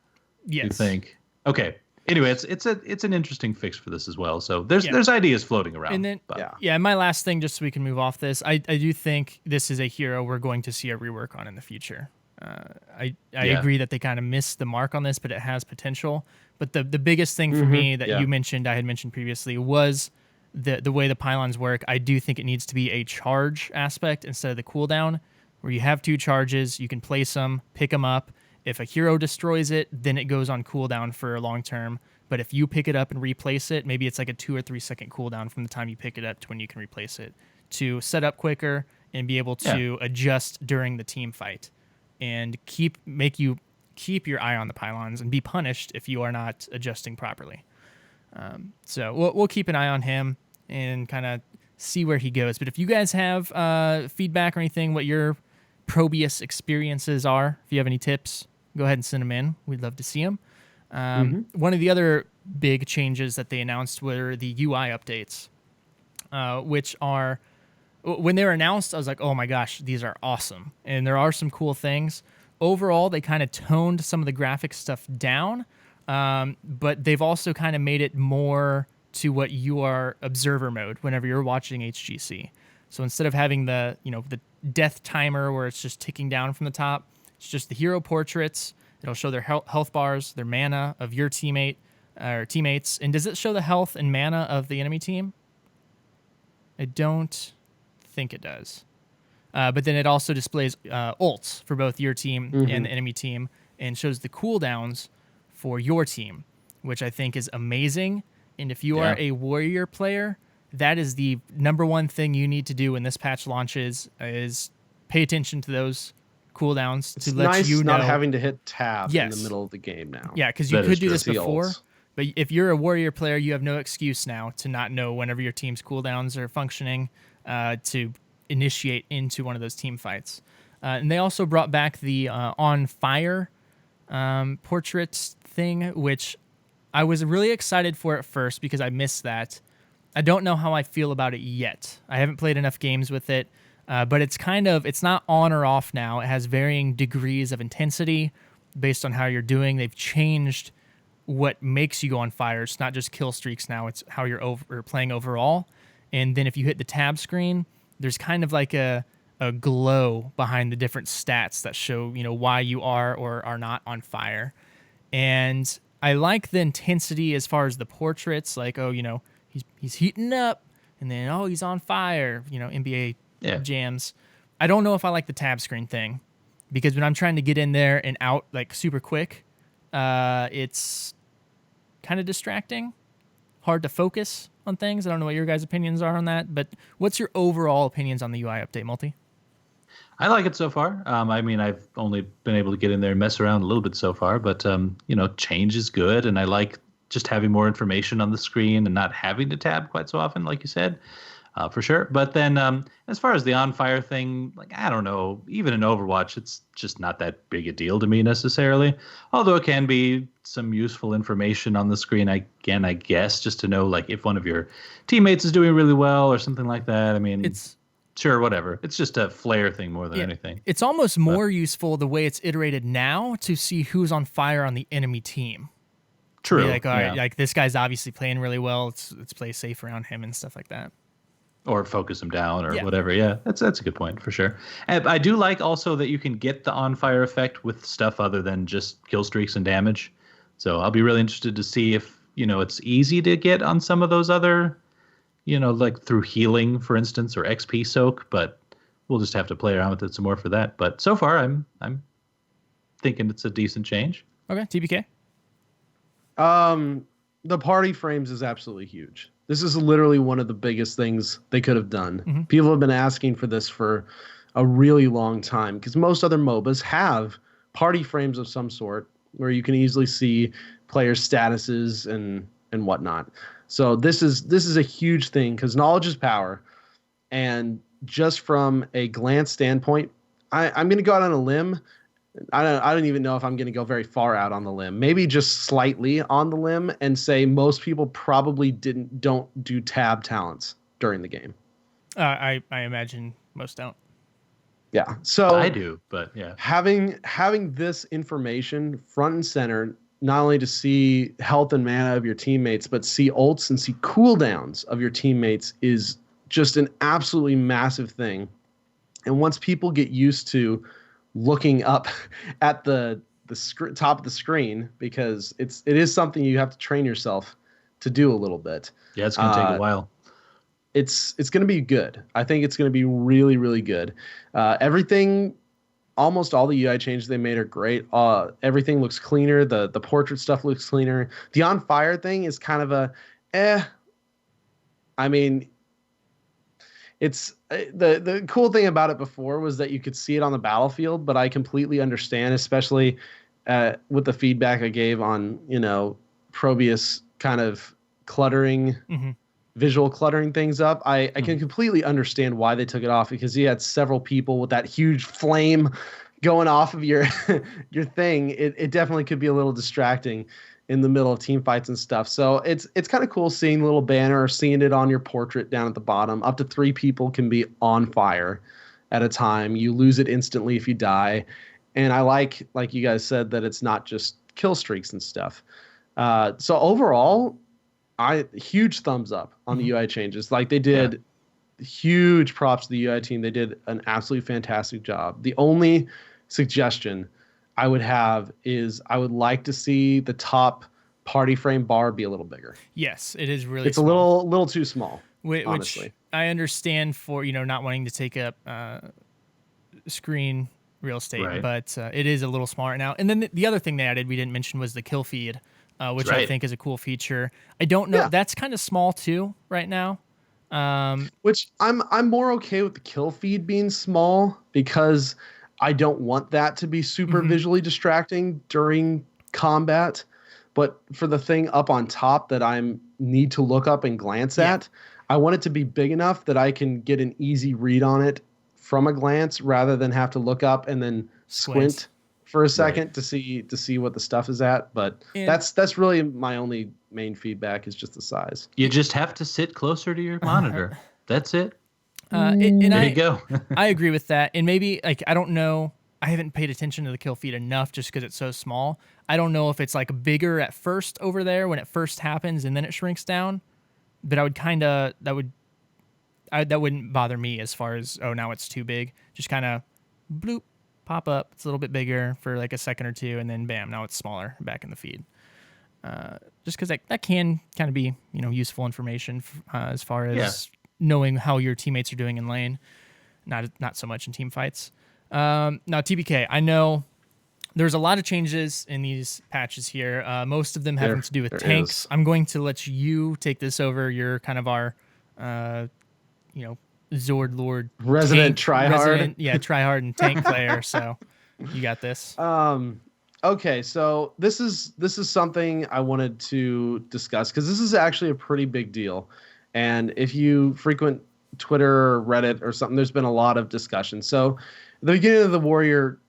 Yes. you think? Okay. Anyway, it's an interesting fix for this as well. So there's ideas floating around. And then and my last thing, just so we can move off this, I do think this is a hero we're going to see a rework on in the future. I agree that they kind of missed the mark on this, but it has potential. But the biggest thing for me that you mentioned, I had mentioned previously, was the way the pylons work. I do think it needs to be a charge aspect instead of the cooldown, where you have 2 charges, you can place them, pick them up. If a hero destroys it, then it goes on cooldown for a long term. But if you pick it up and replace it, maybe it's like a 2 or 3 second cooldown from the time you pick it up to when you can replace it, to set up quicker and be able to adjust during the team fight, and make you keep your eye on the pylons and be punished if you are not adjusting properly. So we'll keep an eye on him and kind of see where he goes. But if you guys have feedback or anything, what your Probius experiences are, if you have any tips, go ahead and send them in. We'd love to see them. One of the other big changes that they announced were the UI updates, which are, when they were announced, I was like, oh my gosh, these are awesome. And there are some cool things. Overall, they kind of toned some of the graphic stuff down, but they've also kind of made it more to what you are observer mode whenever you're watching HGC. So instead of having the death timer where it's just ticking down from the top, it's just the hero portraits. It'll show their health bars, their mana of your teammate or teammates. And does it show the health and mana of the enemy team? I don't think it does. But then it also displays ults for both your team and the enemy team, and shows the cooldowns for your team, which I think is amazing. And if you are a warrior player, that is the number one thing you need to do when this patch launches, is pay attention to those cooldowns. It's nice not having to hit tab in the middle of the game now. Yeah, because you could do this before, but if you're a warrior player, you have no excuse now to not know whenever your team's cooldowns are functioning to initiate into one of those team fights. And they also brought back the on fire portraits thing, which I was really excited for at first because I missed that. I don't know how I feel about it yet. I haven't played enough games with it, but it's not on or off now. It has varying degrees of intensity based on how you're doing. They've changed what makes you go on fire. It's not just kill streaks now. It's how you're playing overall. And then if you hit the tab screen, there's kind of like a glow behind the different stats that show, why you are or are not on fire. And I like the intensity as far as the portraits, like, he's heating up, and then, he's on fire, NBA jams. I don't know if I like the tab screen thing, because when I'm trying to get in there and out like super quick, it's kind of distracting, hard to focus on things. I don't know what your guys' opinions are on that, but what's your overall opinions on the UI update, Multi? I like it so far. I've only been able to get in there and mess around a little bit so far, but change is good, and I like just having more information on the screen and not having to tab quite so often, like you said, for sure. But then as far as the on fire thing, like, I don't know, even in Overwatch, it's just not that big a deal to me necessarily, although it can be some useful information on the screen, I guess, just to know, like, if one of your teammates is doing really well or something like that. I mean, sure, whatever. It's just a flair thing more than anything. It's almost more useful the way it's iterated now to see who's on fire on the enemy team. True. Be like, all right, yeah. like this guy's obviously playing really well. Let's play safe around him and stuff like that. Or focus them down or Yeah. whatever. Yeah, that's a good point for sure. And I do like also that you can get the on fire effect with stuff other than just kill streaks and damage. So I'll be really interested to see if, it's easy to get on some of those other, like through healing, for instance, or XP soak, but we'll just have to play around with it some more for that. But so far I'm thinking it's a decent change. Okay, TBK. The party frames is absolutely huge. This is literally one of the biggest things they could have done. People have been asking for this for a really long time because most other MOBAs have party frames of some sort where you can easily see players' statuses and whatnot. So this is a huge thing because knowledge is power. And just from a glance standpoint, I'm going to go out on a limb. I don't even know if I'm going to go very far out on the limb. Maybe just slightly on the limb and say most people probably don't do tab talents during the game. I imagine most don't. Yeah. So I do, but yeah. Having this information front and center, not only to see health and mana of your teammates, but see ults and see cooldowns of your teammates is just an absolutely massive thing. And once people get used to looking up at the top of the screen, because it is something you have to train yourself to do a little bit. Yeah, it's going to take a while. It's going to be good. I think it's going to be really, really good. Everything, almost all the UI changes they made are great. Everything looks cleaner. The portrait stuff looks cleaner. The on fire thing is kind of I mean, it's the cool thing about it before was that you could see it on the battlefield, but I completely understand, especially with the feedback I gave on, Probius kind of cluttering, visual cluttering things up. I can completely understand why they took it off because you had several people with that huge flame going off of your your thing. It definitely could be a little distracting in the middle of team fights and stuff. So it's kind of cool seeing the little banner or seeing it on your portrait down at the bottom. Up to 3 people can be on fire at a time. You lose it instantly if you die. And I like you guys said, that it's not just kill streaks and stuff. So overall, huge thumbs up on the UI changes. Like they did huge props to the UI team. They did an absolutely fantastic job. The only suggestion I would have is I would like to see the top party frame bar be a little bigger. Yes, it is really. It's small. a little too small. Honestly, which I understand for not wanting to take up screen real estate, Right. but it is a little smaller now. And then the other thing they added we didn't mention was the kill feed, which I think is a cool feature. I don't know. Yeah. That's kind of small too right now. Which I'm more okay with the kill feed being small because I don't want that to be super visually distracting during combat. But for the thing up on top that I need to look up and glance at, I want it to be big enough that I can get an easy read on it from a glance rather than have to look up and then squint for a second to see what the stuff is at. But that's really my only main feedback is just the size. You just have to sit closer to your monitor. That's it. There you go. I agree with that. And maybe, I don't know. I haven't paid attention to the kill feed enough just because it's so small. I don't know if it's bigger at first over there when it first happens and then it shrinks down. But I would that wouldn't bother me as far as, now it's too big. Just kind of bloop, pop up. It's a little bit bigger for a second or two, and then bam, now it's smaller back in the feed. Just because that can kind of be useful information as far as knowing how your teammates are doing in lane, not so much in team fights. Now TBK, I know there's a lot of changes in these patches here. Most of them having to do with tanks. Is. I'm going to let you take this over. You're kind of our, Zord Lord, Resident tryhard. Tryhard and tank player. So you got this. Okay, so this is something I wanted to discuss because this is actually a pretty big deal. And if you frequent Twitter or Reddit or something, there's been a lot of discussion. So at the beginning of the Warrior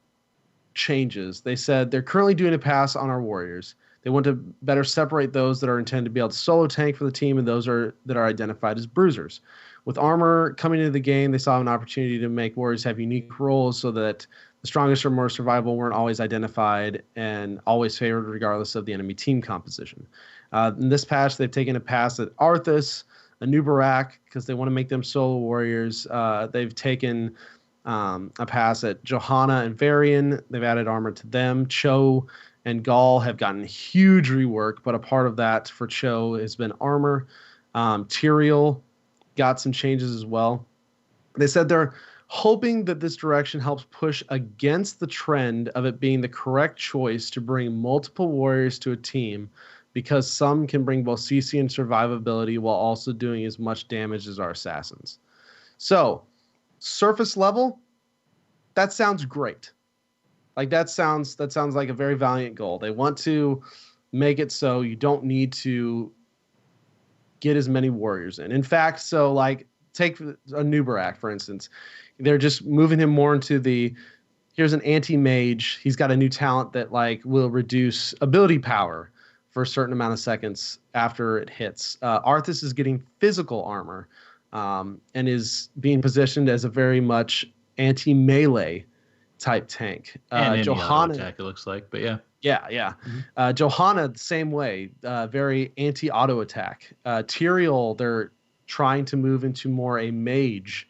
changes, they said they're currently doing a pass on our Warriors. They want to better separate those that are intended to be able to solo tank for the team and those that are identified as bruisers. With armor coming into the game, they saw an opportunity to make warriors have unique roles so that the strongest or more survivable weren't always identified and always favored regardless of the enemy team composition. In this patch, they've taken a pass at Arthas, Anubarak, because they want to make them solo warriors. They've taken a pass at Johanna and Varian. They've added armor to them. Cho and Gaul have gotten huge rework, but a part of that for Cho has been armor. Tyrael got some changes as well. They said they're hoping that this direction helps push against the trend of it being the correct choice to bring multiple warriors to a team, because some can bring both CC and survivability while also doing as much damage as our assassins. So, surface level, that sounds great. Like that sounds like a very valiant goal. They want to make it so you don't need to get as many warriors in. In fact, so like take Anubarak, for instance. They're just moving him more into here's an anti-mage. He's got a new talent that like will reduce ability power for a certain amount of seconds after it hits. Arthas is getting physical armor and is being positioned as a very much anti-melee type tank. And Johanna attack, it looks like, but yeah. Yeah. Mm-hmm. Johanna, the same way, very anti-auto attack. Tyrael, they're trying to move into more a mage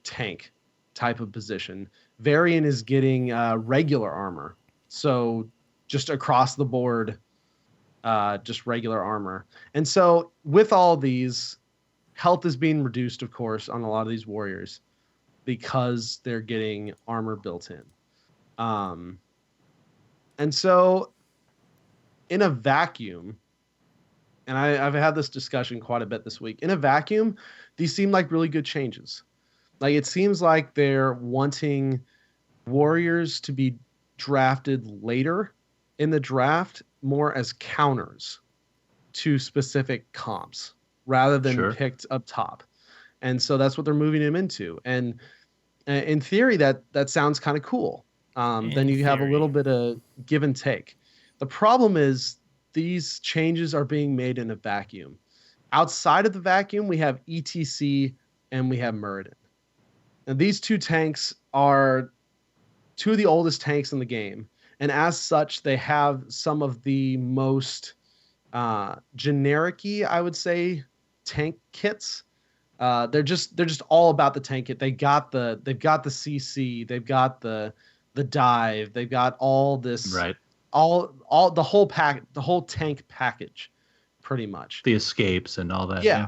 tank type of position. Varian is getting regular armor. So just across the board, just regular armor. And so with all these, health is being reduced, of course, on a lot of these warriors because they're getting armor built in. And so in a vacuum, and I've had this discussion quite a bit this week, in a vacuum, these seem like really good changes. Like it seems like they're wanting warriors to be drafted later in the draft more as counters to specific comps rather than picked up top. And so that's what they're moving him into. And in theory, that sounds kind of cool. Then you have a little bit of give and take. The problem is these changes are being made in a vacuum. Outside of the vacuum, we have ETC and we have Muradin. And these two tanks are two of the oldest tanks in the game. And as such, they have some of the most generic-y, I would say, tank kits. They're just all about the tank kit. They've got the CC, they've got the dive, they've got all this, right? All the whole tank package, pretty much. The escapes and all that. Yeah.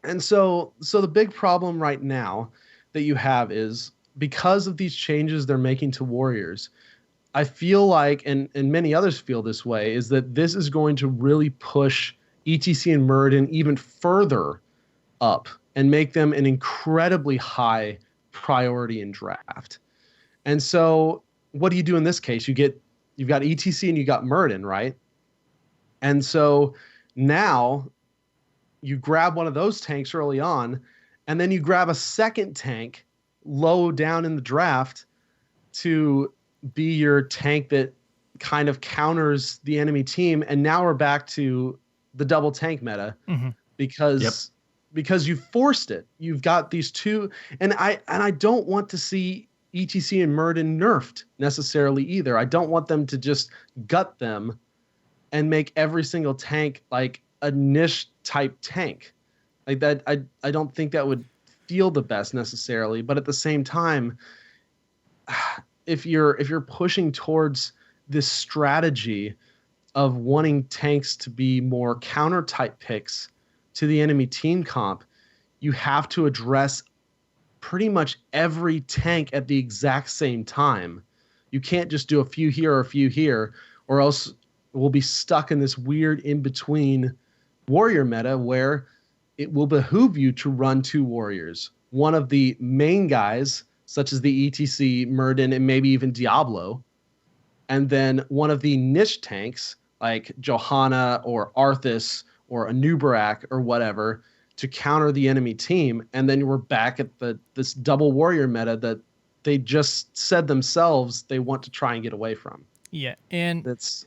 And so the big problem right now that you have is because of these changes they're making to warriors, I feel like, and many others feel this way, is that this is going to really push ETC and Muradin even further up and make them an incredibly high priority in draft. And so what do you do in this case? You've got ETC and you got Muradin, right? And so now you grab one of those tanks early on, and then you grab a second tank low down in the draft to be your tank that kind of counters the enemy team. And now we're back to the double tank meta because you forced it. You've got these two, and I don't want to see ETC and Muradin nerfed necessarily either. I don't want them to just gut them and make every single tank like a niche type tank like that. I don't think that would feel the best necessarily, but at the same time, if you're pushing towards this strategy of wanting tanks to be more counter type picks to the enemy team comp, you have to address pretty much every tank at the exact same time. You can't just do a few here or a few here, or else we'll be stuck in this weird in-between warrior meta where it will behoove you to run two warriors. One of the main guys, such as the ETC, Muradin, and maybe even Diablo, and then one of the niche tanks like Johanna or Arthas or Anubarak or whatever to counter the enemy team. And then we're back at this double warrior meta that they just said themselves they want to try and get away from. Yeah, and It's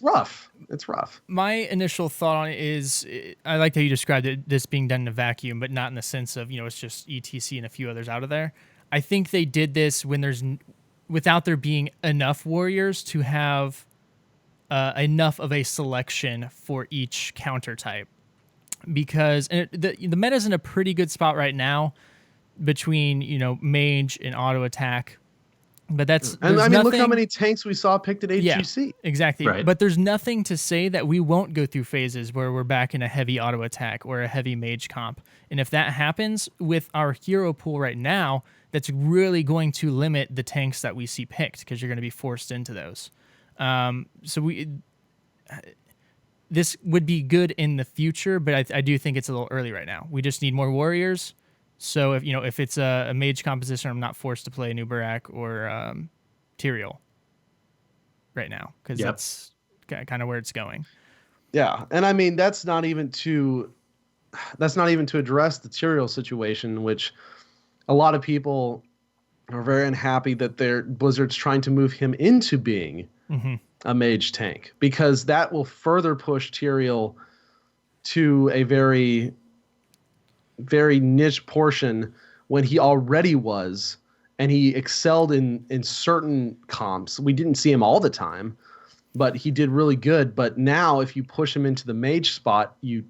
rough. It's rough. my initial thought on it is I like how you described it, this being done in a vacuum, but not in the sense of, it's just ETC and a few others out of there. I think they did this when without there being enough warriors to have enough of a selection for each counter type. Because the meta's in a pretty good spot right now between, mage and auto attack. But look how many tanks we saw picked at HGC. Yeah, exactly. Right. But there's nothing to say that we won't go through phases where we're back in a heavy auto attack or a heavy mage comp. And if that happens with our hero pool right now, that's really going to limit the tanks that we see picked because you're going to be forced into those. This would be good in the future, but I do think it's a little early right now. We just need more warriors. So if it's a mage composition, I'm not forced to play Nubarak or Tyrael right now because that's kind of where it's going. Yeah, and I mean that's not even to address the Tyrael situation, which a lot of people are very unhappy that Blizzard's trying to move him into being a mage tank because that will further push Tyrael to a very very niche portion when he already was, and he excelled in certain comps. We didn't see him all the time, but he did really good. But now if you push him into the mage spot, you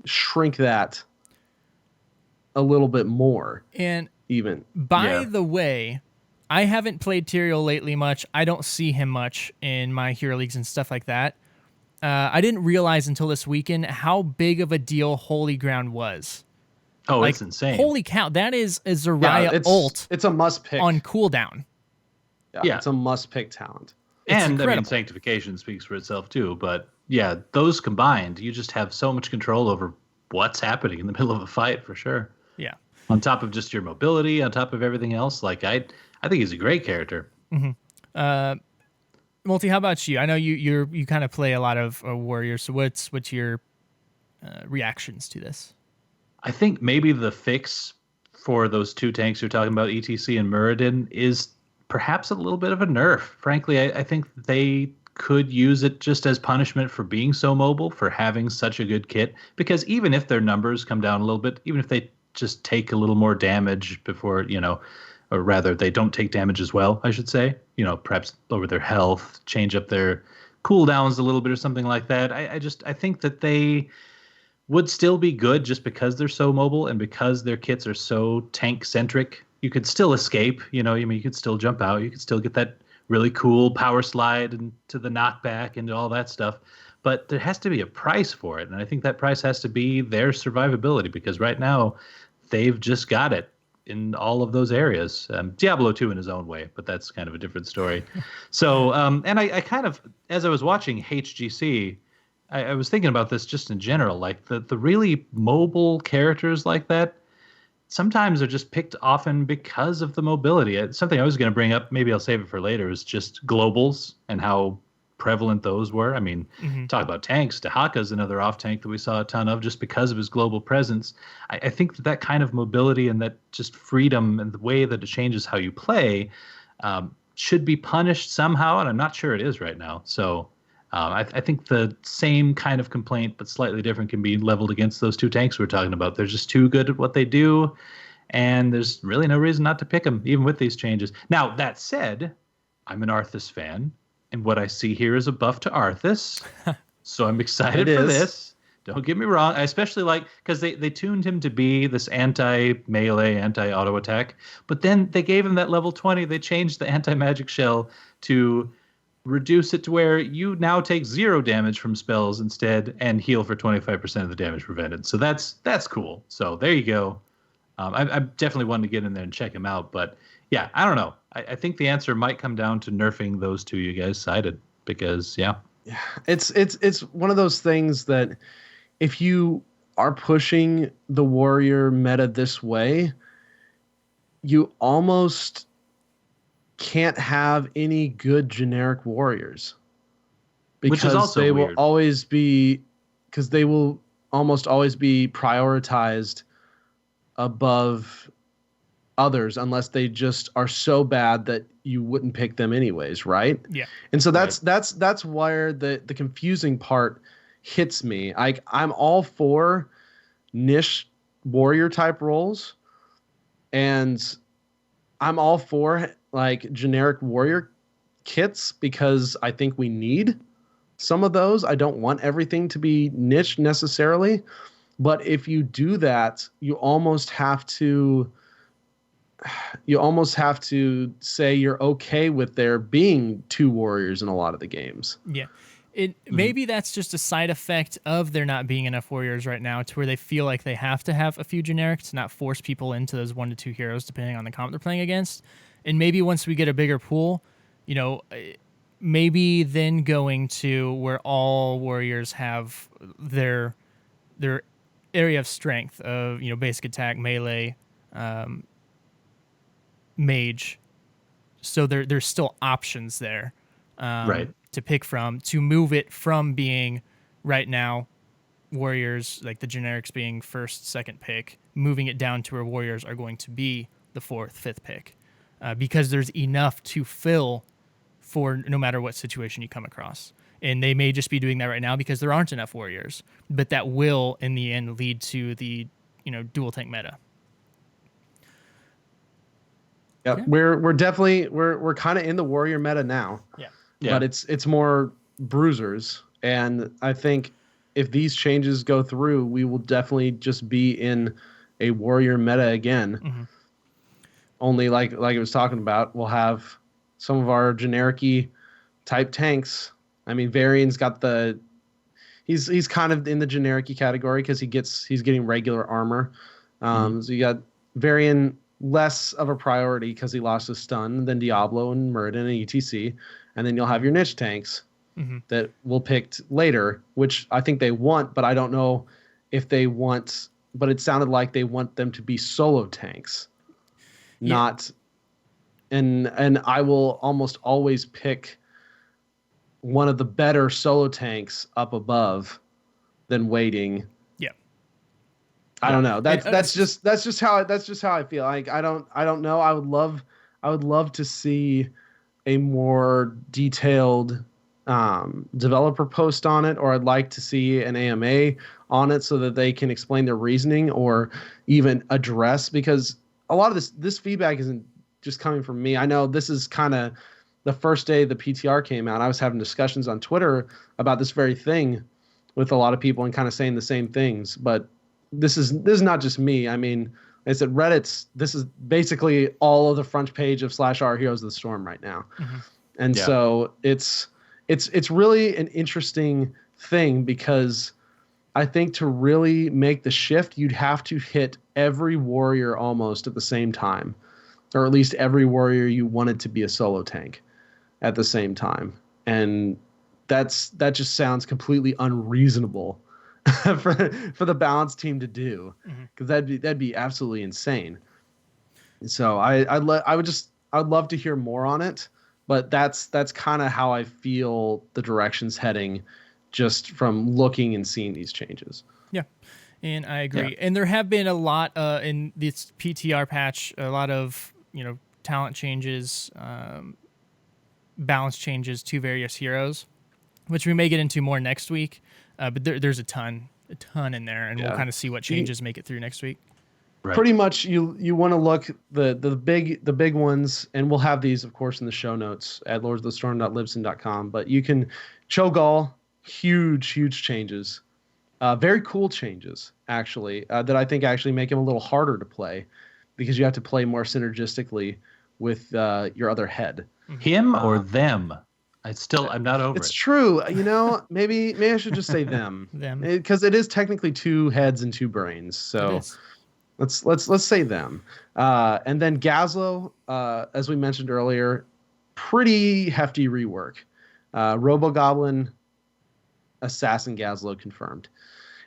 shrink that a little bit more. And even by the way, I haven't played Tyrael lately much. I don't see him much in my hero leagues and stuff like that. I didn't realize until this weekend how big of a deal Holy Ground was. Oh, it's insane. Holy cow. That is a Zarya ult. It's a must pick. On cooldown. Yeah, it's a must pick talent. And I mean, Sanctification speaks for itself too. But yeah, those combined, you just have so much control over what's happening in the middle of a fight for sure. Yeah. On top of just your mobility, on top of everything else, I think he's a great character. Mm-hmm. Multi, how about you? I know you kind of play a lot of warriors. So what's your reactions to this? I think maybe the fix for those two tanks you're talking about, ETC and Muradin, is perhaps a little bit of a nerf. Frankly, I think they could use it just as punishment for being so mobile, for having such a good kit. Because even if their numbers come down a little bit, even if they just take a little more damage before, or rather they don't take damage as well, I should say, perhaps lower their health, change up their cooldowns a little bit or something like that. I think that they would still be good just because they're so mobile and because their kits are so tank centric. You could still escape, you could still jump out, you could still get that really cool power slide and to the knockback and all that stuff. But there has to be a price for it. And I think that price has to be their survivability, because right now they've just got it in all of those areas. Diablo 2 in his own way, but that's kind of a different story. So, and I kind of, as I was watching HGC, I was thinking about this just in general, like the really mobile characters like that sometimes are just picked often because of the mobility. It's something I was going to bring up, maybe I'll save it for later, is just globals and how prevalent those were. I mean, talk about tanks. Dahaka's another off tank that we saw a ton of just because of his global presence. I think that kind of mobility and that just freedom and the way that it changes how you play should be punished somehow, and I'm not sure it is right now. So I think the same kind of complaint, but slightly different, can be leveled against those two tanks we're talking about. They're just too good at what they do, and there's really no reason not to pick them, even with these changes. Now, that said, I'm an Arthas fan, and what I see here is a buff to Arthas, so I'm excited for this. Don't get me wrong. I especially like, because they tuned him to be this anti-melee, anti-auto attack, but then they gave him that level 20. They changed the anti-magic shell to reduce it to where you now take 0 damage from spells instead and heal for 25% of the damage prevented. So that's cool. So there you go. I definitely wanted to get in there and check him out. But yeah, I don't know. I think the answer might come down to nerfing those two you guys cited, because it's one of those things that if you are pushing the warrior meta this way, you almost can't have any good generic warriors, because they will always be, because they will almost always be prioritized above others unless they just are so bad that you wouldn't pick them anyways, right? Yeah. And so that's where the confusing part hits me. I'm all for niche warrior type roles, and I'm all for like generic warrior kits because I think we need some of those. I don't want everything to be niche necessarily, but if you do that, you almost have to say you're okay with there being two warriors in a lot of the games. Yeah. Maybe that's just a side effect of there not being enough warriors right now to where they feel like they have to have a few generics to not force people into those 1 to 2 heroes depending on the comp they're playing against. And maybe once we get a bigger pool, maybe then going to where all warriors have their area of strength of, basic attack, melee, mage. So there's still options there. Right. To pick from, to move it from being right now warriors, like the generics being first, second pick, moving it down to where warriors are going to be the fourth, fifth pick, because there's enough to fill for no matter what situation you come across. And they may just be doing that right now because there aren't enough warriors, but that will in the end lead to the dual tank meta. Yep. Yeah. We're definitely we're kind of in the warrior meta now. Yeah. Yeah. But it's more bruisers, and I think if these changes go through, we will definitely just be in a warrior meta again. Mm-hmm. Only like it was talking about, we'll have some of our generic-y type tanks. I mean, Varian's got he's kind of in the generic-y category because he's getting regular armor. So you got Varian less of a priority because he lost his stun than Diablo and Muradin and ETC. And then you'll have your niche tanks that we'll pick later, which I think they want, but I don't know if they want. But it sounded like they want them to be solo tanks, not. And I will almost always pick one of the better solo tanks up above than waiting. Yeah. I don't know. That's just how I feel. Like I don't know. I would love to see a more detailed developer post on it, or I'd like to see an AMA on it so that they can explain their reasoning or even address, because a lot of this feedback isn't just coming from me. I know this is kind of the first day the PTR came out. I was having discussions on Twitter about this very thing with a lot of people and kind of saying the same things, but this is not just me. I mean, I said this is basically all of the front page of /r Heroes of the Storm right now. Mm-hmm. And so it's really an interesting thing, because I think to really make the shift, you'd have to hit every warrior almost at the same time, or at least every warrior you wanted to be a solo tank at the same time. And that just sounds completely unreasonable for the balance team to do, because that'd be absolutely insane. So I'd love to hear more on it, but that's kind of how I feel the direction's heading, just from looking and seeing these changes. Yeah, and I agree. Yeah. And there have been a lot in this PTR patch, a lot of talent changes, balance changes to various heroes, which we may get into more next week. But there's a ton in there, and we'll kind of see what changes make it through next week. Right. Pretty much, you want to look the big ones, and we'll have these, of course, in the show notes at lordsofthestorm.libsyn.com. But you can Cho'Gall, huge changes, very cool changes actually, that I think actually make him a little harder to play, because you have to play more synergistically with your other head. Him or them? I'm not over it. It's true. Maybe I should just say them. Them. Because it is technically two heads and two brains. So let's say them. And then Gazlo, as we mentioned earlier, pretty hefty rework. Robo-Goblin, Assassin Gazlo confirmed.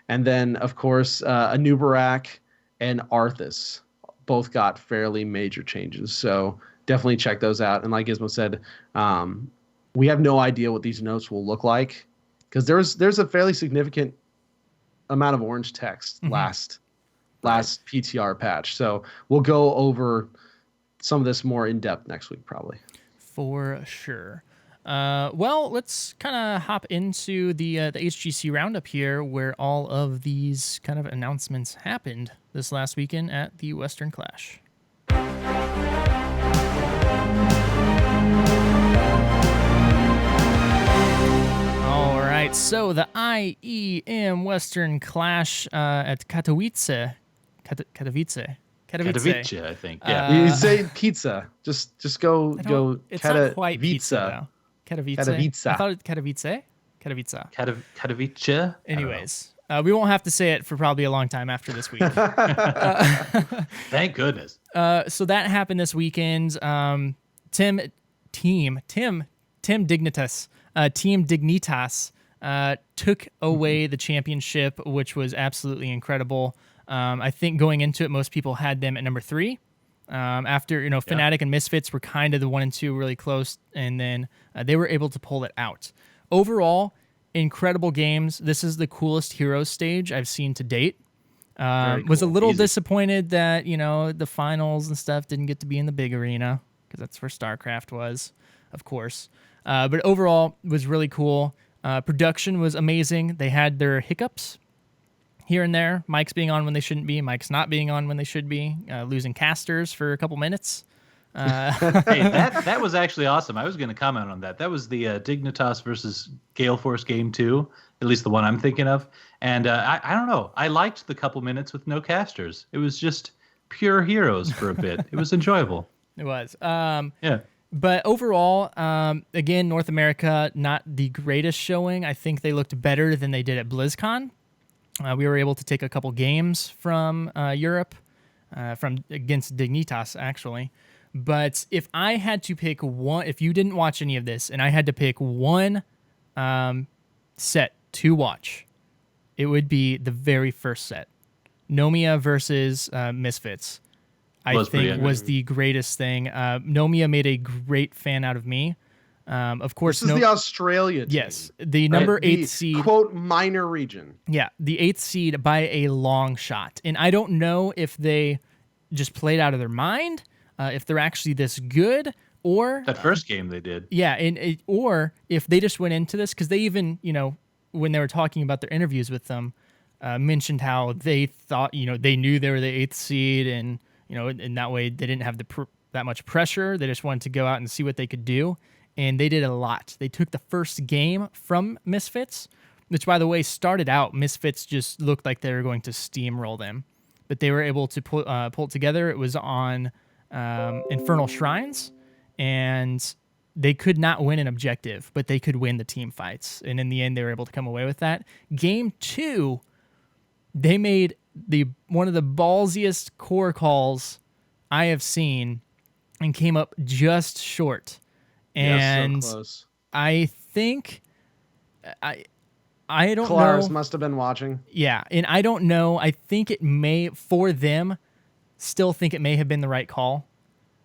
And then, of course, Anubarak and Arthas both got fairly major changes. So definitely check those out. And like Gizmo said, we have no idea what these notes will look like, because there's a fairly significant amount of orange text last last PTR patch. So we'll go over some of this more in depth next week, probably. For sure. Well, let's kind of hop into the HGC roundup here, where all of these kind of announcements happened this last weekend at the Western Clash. All right, so the IEM Western Clash at Katowice. Katowice, I think. Yeah. You say pizza. Just go. It's not quite pizza though. Katowice. Katowice. I thought it Katowice. Katowice. Katowice. Anyways, we won't have to say it for probably a long time after this week. Thank goodness. So that happened this weekend. Team Dignitas took away the championship, which was absolutely incredible. I think going into it, most people had them at number 3. After, Fnatic and Misfits were kind of the 1 and 2 really close, and then they were able to pull it out. Overall, incredible games. This is the coolest Heroes stage I've seen to date. Was a little disappointed that, the finals and stuff didn't get to be in the big arena, because that's where StarCraft was, of course. But overall, it was really cool. Production was amazing. They had their hiccups here and there, mics being on when they shouldn't be, mics not being on when they should be, losing casters for a couple minutes. Hey, that was actually awesome. I was going to comment on that. That was the Dignitas versus Gale Force game 2, at least the one I'm thinking of. And I don't know. I liked the couple minutes with no casters. It was just pure Heroes for a bit. It was enjoyable. It was. Yeah. But overall, again, North America, not the greatest showing. I think they looked better than they did at BlizzCon. We were able to take a couple games from Europe, against Dignitas, actually. But if I had to pick one, if you didn't watch any of this, and I had to pick one set to watch, it would be the very first set. Nomia versus Misfits, I think was the greatest thing. Nomia made a great fan out of me. Of course, this is the Australia team. Yes, the number 8 seed, quote, minor region. Yeah, the 8th seed by a long shot. And I don't know if they just played out of their mind, if they're actually this good, or that first game they did. Yeah, or if they just went into this, because they even, when they were talking about their interviews with them, mentioned how they thought, they knew they were the 8th seed, and in that way they didn't have that much pressure. They just wanted to go out and see what they could do. And they did a lot. They took the first game from Misfits, which, by the way, started out, Misfits just looked like they were going to steamroll them. But they were able to pull it together. It was on Infernal Shrines, and they could not win an objective, but they could win the team fights. And in the end, they were able to come away with that. Game 2, they made one of the ballsiest core calls I have seen and came up just short. And so close. I think I don't Kalaris know. Must have been watching. Yeah, and I don't know. I think it may, for them, still think it may have been the right call.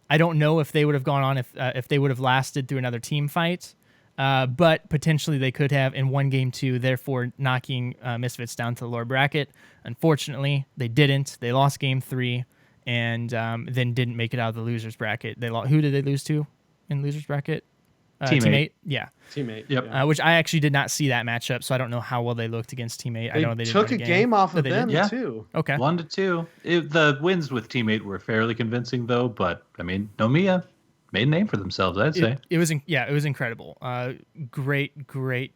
I don't know if they would have gone on if they would have lasted through another team fight, but potentially they could have in one game 2, therefore knocking Misfits down to the lower bracket. Unfortunately, they didn't. They lost game 3 and then didn't make it out of the losers bracket. Who did they lose to in losers bracket? Teammate. Yeah. Teammate. Yep. Yeah. Which I actually did not see that matchup, so I don't know how well they looked against Teammate. I know they took didn't a game off of them, Yeah. too. Okay. 1-2. The wins with Teammate were fairly convincing, though. But I mean, Nomia made a name for themselves, I'd say. It was incredible. Great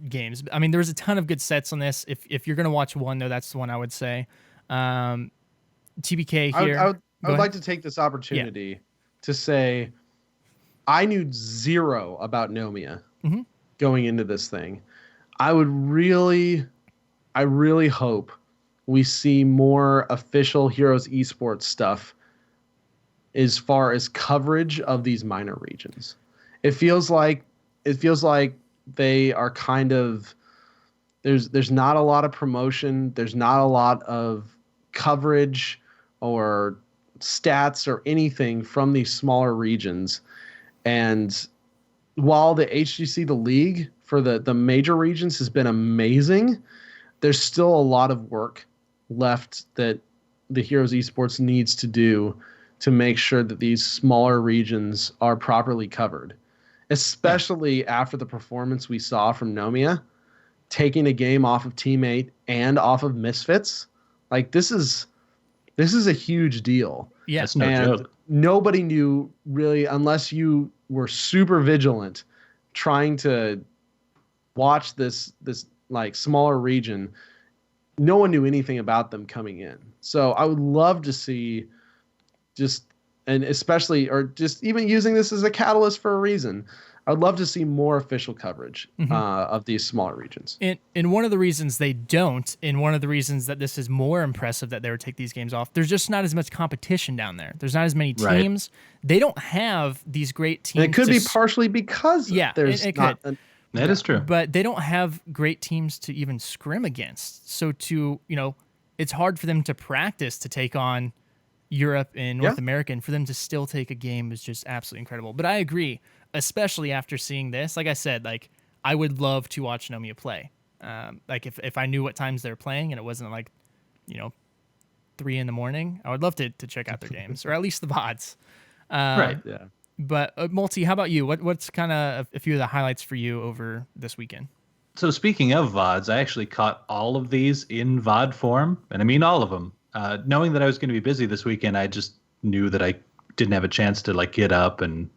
games. I mean, there was a ton of good sets on this. If you're gonna watch one, though, that's the one I would say. TBK here. I would like to take this opportunity to say I knew zero about Nomia going into this thing. I really hope we see more official Heroes esports stuff as far as coverage of these minor regions. It feels like they are kind of there's not a lot of promotion, there's not a lot of coverage or stats or anything from these smaller regions. And while the HGC, the league for the major regions has been amazing, there's still a lot of work left that the Heroes Esports needs to do to make sure that these smaller regions are properly covered, especially after the performance we saw from Nomia, taking a game off of Teammate and off of Misfits. Like this is a huge deal. Yeah. That's no And joke. nobody knew really, unless you were super vigilant trying to watch this like smaller region, no one knew anything about them coming in. So I would love to see and especially, or just even using this as a catalyst for a reason, I would love to see more official coverage of these smaller regions. And one of the reasons they don't, and one of the reasons that this is more impressive that they would take these games off, there's just not as much competition down there. There's not as many teams. Right. They don't have these great teams. And it could be partially because there's it not. That is true. But they don't have great teams to even scrim against. So it's hard for them to practice to take on Europe and North America, and for them to still take a game is just absolutely incredible. But I agree, especially after seeing this. Like I said, like I would love to watch Nomia play. Like if I knew what times they're playing and it wasn't like, 3 a.m, I would love to check out their games, or at least the VODs. Right. Yeah. But Multi, how about you? What's kind of a few of the highlights for you over this weekend? So speaking of VODs, I actually caught all of these in VOD form, and I mean all of them. Knowing that I was going to be busy this weekend, I just knew that I didn't have a chance to like get up and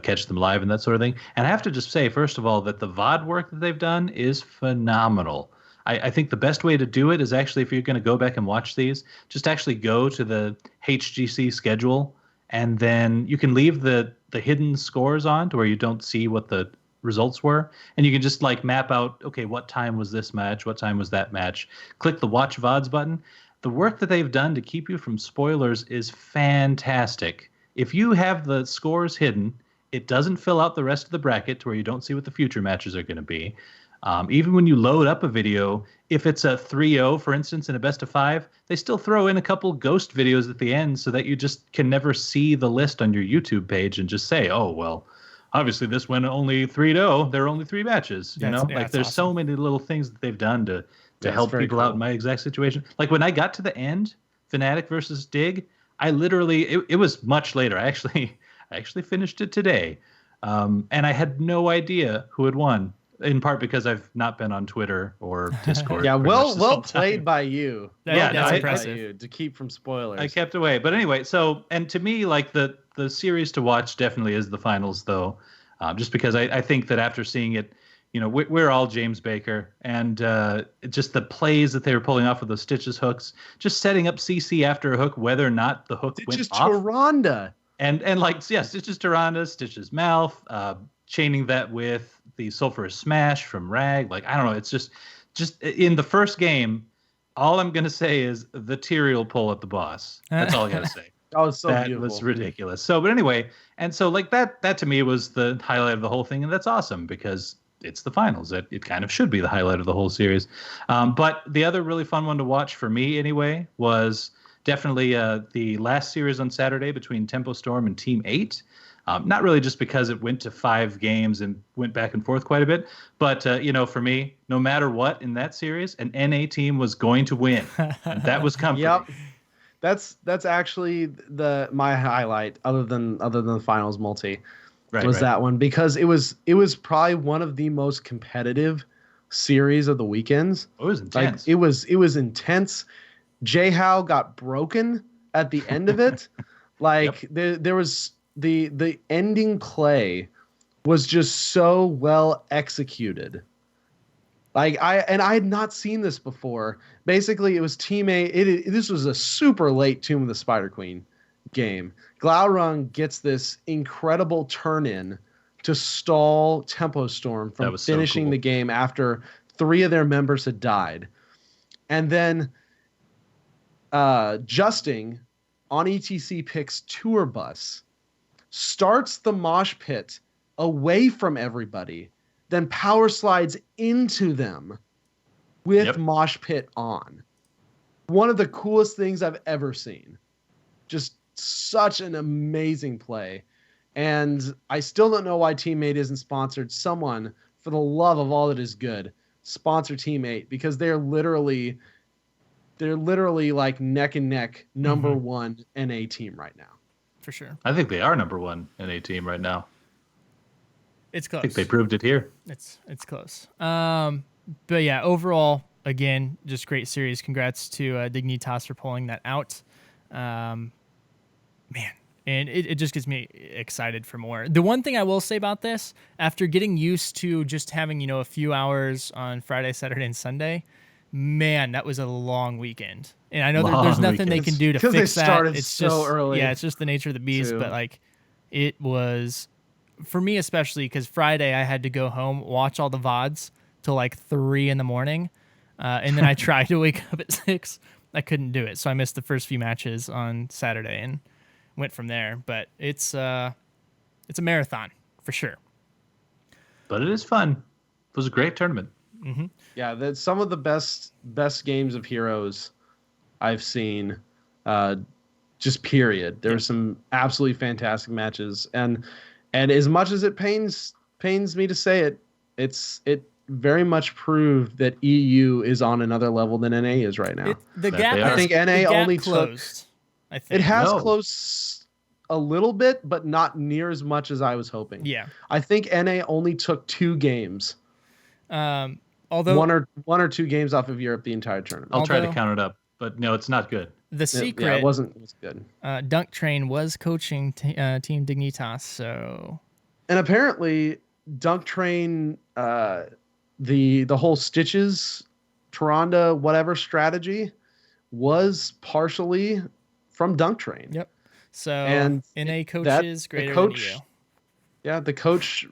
catch them live and that sort of thing. And I have to just say, first of all, that the VOD work that they've done is phenomenal. I think the best way to do it is actually, if you're going to go back and watch these, just actually go to the HGC schedule, and then you can leave the hidden scores on to where you don't see what the results were, and you can just like map out, okay, what time was this match, what time was that match, click the watch VODs button. The work that they've done to keep you from spoilers is fantastic. If you have the scores hidden, it doesn't fill out the rest of the bracket to where you don't see what the future matches are going to be. Even when you load up a video, if it's a 3-0, for instance, in a best of 5, they still throw in a couple ghost videos at the end so that you just can never see the list on your YouTube page and just say, oh, well, obviously this went only 3-0. There are only 3 matches. There's awesome. So many little things that they've done to help people out in my exact situation. Like when I got to the end, Fnatic versus Dig, I literally, it was much later. I actually finished it today. And I had no idea who had won, in part because I've not been on Twitter or Discord. Yeah, well played by you. That's impressive. To keep from spoilers. I kept away. But anyway, and to me, like the series to watch definitely is the finals, though, just because I think that after seeing it, we're all James Baker, and just the plays that they were pulling off with those Stitches hooks, just setting up CC after a hook, whether or not the hook went off. Tyrande. And like, Stitches Tyrande, Stitches mouth, chaining that with the sulfurous smash from Rag. Like, I don't know, it's just in the first game, all I'm gonna say is the Tyrael pull at the boss. That's all I gotta say. Oh, it's so that beautiful. was ridiculous. So, but anyway, and so like that to me was the highlight of the whole thing, and that's awesome because it's the finals. It kind of should be the highlight of the whole series. But the other really fun one to watch for me anyway was definitely the last series on Saturday between Tempo Storm and Team 8. Not really just because it went to 5 games and went back and forth quite a bit, but for me, no matter what in that series, an NA team was going to win. And that was comforting. Yep. That's actually my highlight other than the finals multi. Was that one, because it was probably one of the most competitive series of the weekends. It was intense. Like it was intense. J-How got broken at the end of it. Like there was the ending play was just so well executed. Like I had not seen this before. Basically, it was teammate. This was a super late Tomb of the Spider Queen game. Glaurung gets this incredible turn in to stall Tempo Storm from finishing the game after 3 of their members had died. And then Justing on ETC picks Tour Bus, starts the mosh pit away from everybody, then power slides into them with mosh pit on. One of the coolest things I've ever seen. Just such an amazing play. And I still don't know why Teammate isn't sponsored. Someone, for the love of all that is good, sponsor Teammate, because they're literally they're literally like neck and neck number one NA team right now. For sure. I think they are number one NA team right now. It's close. I think they proved it here. It's close. But yeah, overall, again, just great series. Congrats to Dignitas for pulling that out. Man, and it just gets me excited for more. The one thing I will say about this, after getting used to just having, a few hours on Friday, Saturday, and Sunday, man, that was a long weekend. And I know there's nothing they can do to fix they that. started It's so just early. Yeah, it's just the nature of the beast. too. But like, it was, for me especially, because Friday I had to go home, watch all the VODs till like 3 a.m, and then I tried to wake up at 6. I couldn't do it, so I missed the first few matches on Saturday and went from there. But it's a marathon for sure. But it is fun. It was a great tournament. Yeah, that's some of the best games of Heroes I've seen. Just period. There were some absolutely fantastic matches, and as much as it pains me to say it, it very much proved that EU is on another level than NA is right now. That they are. I think NA only closed. I think It has No. close a little bit, but not near as much as I was hoping. Yeah. I think NA only took 2 games, Although one or 2 games off of Europe the entire tournament. I'll try to Although- count it up, but no, it's not good. the secret, it wasn't good. Dunk Train was coaching Team Dignitas, so And apparently, Dunk Train, the whole Stitches, Taronda, whatever strategy, was partially from Dunk Train. yep. So And NA that- coaches the greater coach- than EU. Yeah, the coaching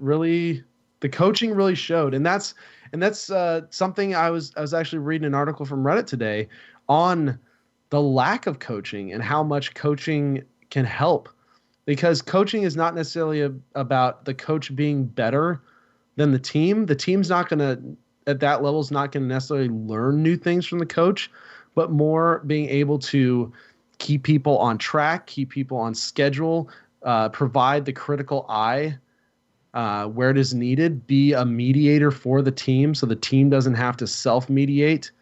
really showed, and that's something I was actually reading an article from Reddit today on the lack of coaching and how much coaching can help, because coaching is not necessarily about the coach being better than the team. The team's not going to, at that level, is not going to necessarily learn new things from the coach, but more being able to keep people on track, keep people on schedule, provide the critical eye where it is needed, be a mediator for the team so the team doesn't have to self-mediate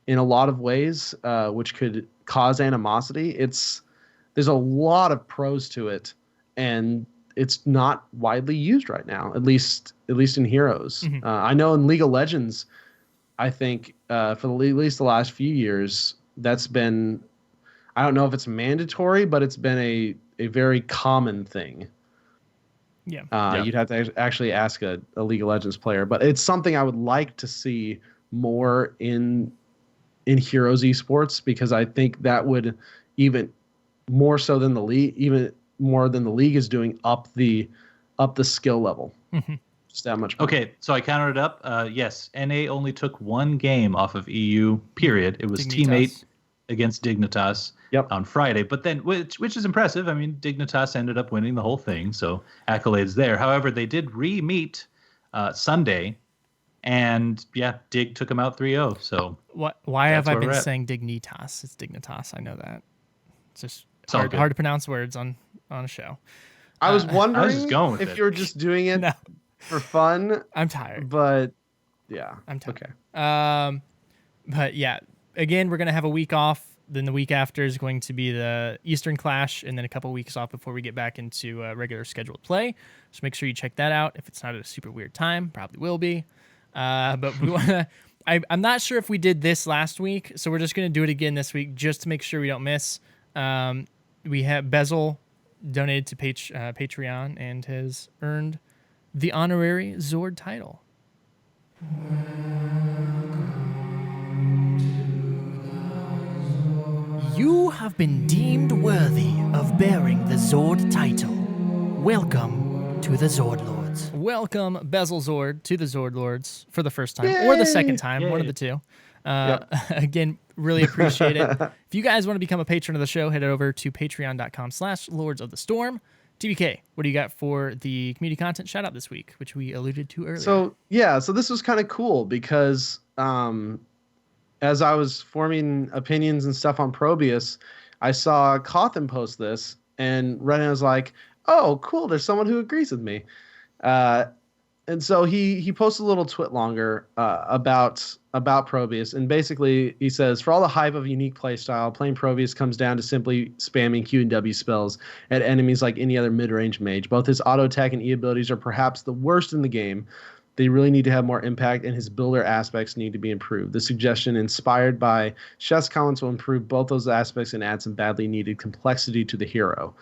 in a lot of ways, which could cause animosity. There's a lot of pros to it, and it's not widely used right now, at least in Heroes. I know in League of Legends, I think for at least the last few years, that's been, I don't know if it's mandatory, but it's been a very common thing. Yeah. You'd have to actually ask a League of Legends player, but it's something I would like to see more in Heroes esports, because I think that would, even more so than the league, even more than the league is doing, up the skill level. Just that much more. Okay, so I counted it up. Yes, NA only took 1 game off of EU, period. It was Team 8 against Dignitas on Friday. But then, which is impressive. I mean, Dignitas ended up winning the whole thing, so accolades there. However, they did re-meet Sunday, and Dig took them out 3-0. So Why have that's I where been we're at. saying Dignitas? It's Dignitas. I know that. It's just all hard, good. hard to pronounce words on a show. I was wondering just going with if it. you were just doing it No, for fun, I'm tired. but yeah, I'm tired. Okay. But yeah, again, we're gonna have a week off. Then the week after is going to be the Eastern Clash, and then a couple weeks off before we get back into regular scheduled play. So make sure you check that out. If it's not at a super weird time, probably will be. But we want to. I'm not sure if we did this last week, so we're just gonna do it again this week just to make sure we don't miss. We have Bezel donated to Patreon and has earned the honorary Zord title. You have been deemed worthy of bearing the Zord title. Welcome to the Zord Lords. Welcome, Bezel Zord, to the Zord Lords for the first time, or the second time, one of the two. Again, really appreciate it. If you guys want to become a patron of the show, head over to patreon.com/Lords of the Storm. TBK, what do you got for the community content shout out this week, which we alluded to earlier? So this was kind of cool because as I was forming opinions and stuff on Probius, I saw Cawthon post this and read it and I was like, oh, cool, there's someone who agrees with me. and so he posts a little twit longer about Probius, and basically he says, for all the hype of a unique playstyle, playing Probius comes down to simply spamming Q and W spells at enemies like any other mid-range mage. Both his auto attack and E abilities are perhaps the worst in the game. They really need to have more impact, and his builder aspects need to be improved. The suggestion, inspired by Chef's comments, will improve both those aspects and add some badly needed complexity to the hero.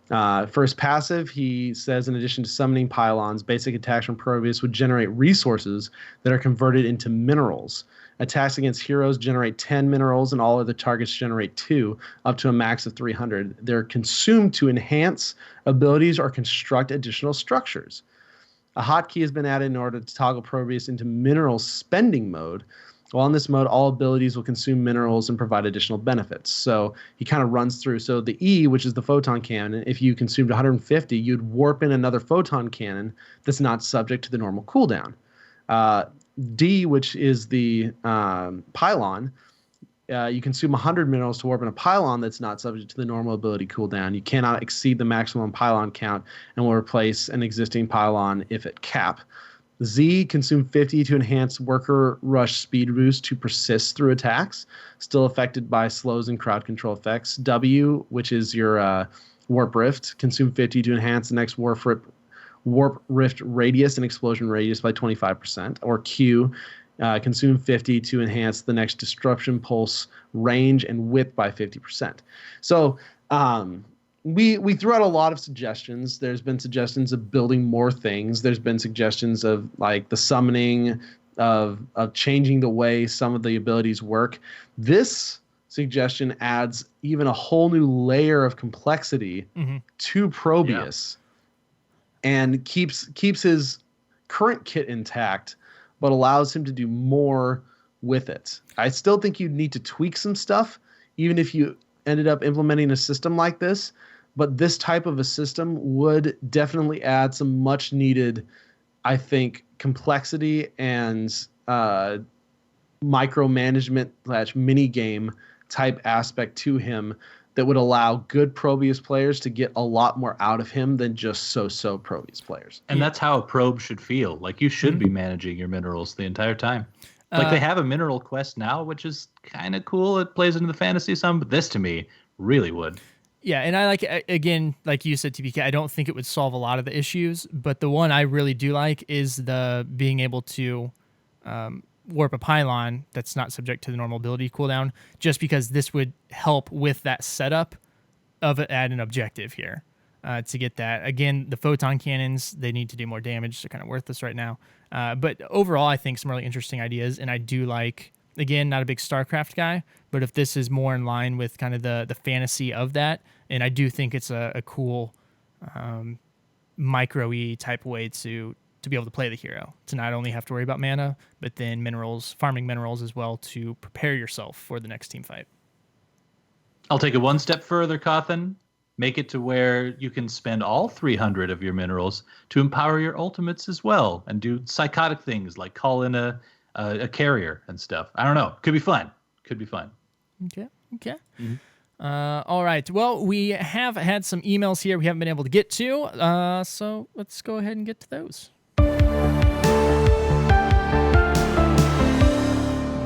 For his passive, he says, in addition to summoning pylons, basic attacks from Probius would generate resources that are converted into minerals. Attacks against heroes generate 10 minerals, and all other targets generate 2, up to a max of 300. They're consumed to enhance abilities or construct additional structures. A hotkey has been added in order to toggle Probius into mineral spending mode. While in this mode, all abilities will consume minerals and provide additional benefits. So he kind of runs through. So the E, which is the photon cannon, if you consumed 150, you'd warp in another photon cannon that's not subject to the normal cooldown. D, which is the pylon, you consume 100 minerals to warp in a pylon that's not subject to the normal ability cooldown. You cannot exceed the maximum pylon count and will replace an existing pylon if at cap. Z, consume 50 to enhance worker rush speed boost to persist through attacks, still affected by slows and crowd control effects. W, which is your warp rift, consume 50 to enhance the next warp rift radius and explosion radius by 25%. Or Q, consume 50 to enhance the next disruption pulse range and width by 50%. So we threw out a lot of suggestions. There's been suggestions of building more things. There's been suggestions of like the summoning, of changing the way some of the abilities work. This suggestion adds even a whole new layer of complexity to Probius, and keeps his current kit intact, but allows him to do more with it. I still think you'd need to tweak some stuff, even if you ended up implementing a system like this. But this type of a system would definitely add some much needed, I think, complexity and micromanagement / mini game type aspect to him that would allow good Probius players to get a lot more out of him than just so-so Probius players. And that's how a probe should feel. Like, you should be managing your minerals the entire time. Like, they have a mineral quest now, which is kind of cool. It plays into the fantasy some, but this to me really would. Yeah, and I like, again, like you said, TPK, I don't think it would solve a lot of the issues, but the one I really do like is the being able to warp a pylon that's not subject to the normal ability cooldown, just because this would help with that setup of it at an objective here to get that. Again, the photon cannons, they need to do more damage. They're kind of worthless right now. But overall, I think some really interesting ideas, and I do like, again, not a big StarCraft guy, but if this is more in line with kind of the fantasy of that, and I do think it's a cool micro-E type way to be able to play the hero, to not only have to worry about mana, but then minerals, farming minerals as well, to prepare yourself for the next team fight. I'll take it one step further, Cawthon. Make it to where you can spend all 300 of your minerals to empower your ultimates as well, and do psychotic things like call in a carrier and stuff. I don't know. Could be fun. Okay. Mm-hmm. All right. Well, we have had some emails here we haven't been able to get to, so let's go ahead and get to those.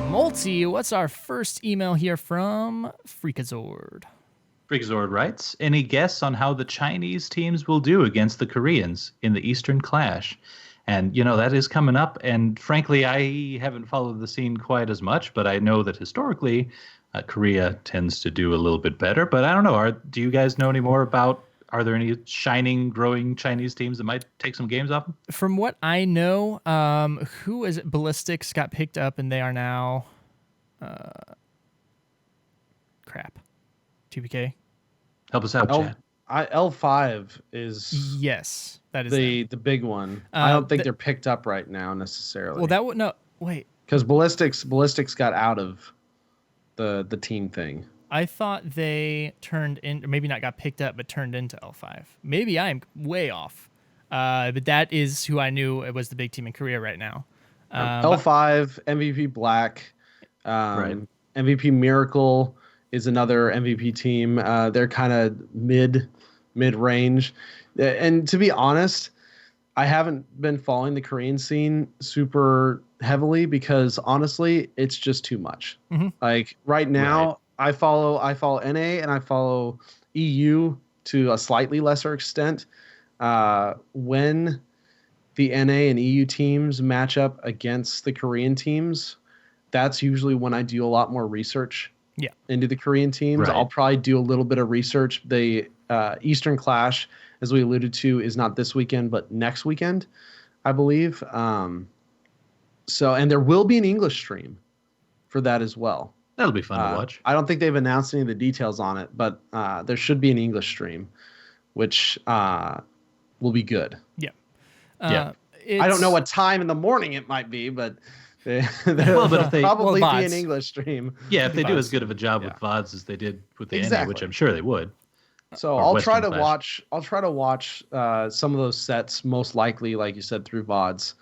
Multi, what's our first email here from Freakazoid? Freakazoid writes, any guess on how the Chinese teams will do against the Koreans in the Eastern Clash? And, that is coming up. And frankly, I haven't followed the scene quite as much, but I know that historically Korea tends to do a little bit better. But I don't know. Do you guys know any more about, are there any shining, growing Chinese teams that might take some games off them? From what I know, who is it? Ballistics got picked up, and they are now... crap. TPK? Help us out, Chad. L5 is... Yes, that is the big one. I don't think they're picked up right now necessarily. Well, that would... No, wait. Because Ballistics got out of the team thing. I thought they turned in, or maybe not got picked up, but turned into L5. Maybe I am way off. But that is who I knew it was the big team in Korea right now. L5, MVP Black, right. MVP Miracle is another MVP team. They're kind of mid-range. And to be honest, I haven't been following the Korean scene super heavily because honestly, it's just too much. Hmm. Like right Right. now, I follow NA and I follow EU to a slightly lesser extent. When the NA and EU teams match up against the Korean teams, that's usually when I do a lot more research Yeah. into the Korean teams. Right. I'll probably do a little bit of research. The Eastern Clash, as we alluded to, is not this weekend, but next weekend, I believe. And there will be an English stream for that as well. That'll be fun to watch. I don't think they've announced any of the details on it, but there should be an English stream, which will be good. Yeah. Yeah. I don't know what time in the morning it might be, but Well, there'll but if they- probably Well, be an VODs. English stream. Yeah, if they do VODs. as good of a job with Yeah. VODs as they did with the NA, Exactly. which I'm sure they would. So Or I'll try Western to Clash. watch. I'll try to watch some of those sets, most likely, like you said, through VODs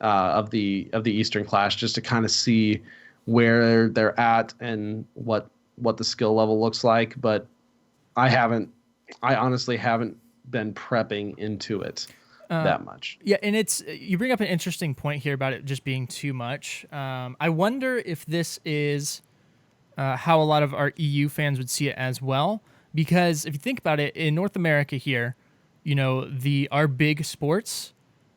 of the Eastern Clash, just to kind of see where they're at and what the skill level looks like. But I honestly haven't been prepping into it that much. Yeah, and you bring up an interesting point here about it just being too much. I wonder if this is how a lot of our EU fans would see it as well, because if you think about it, in North America here, our big sports,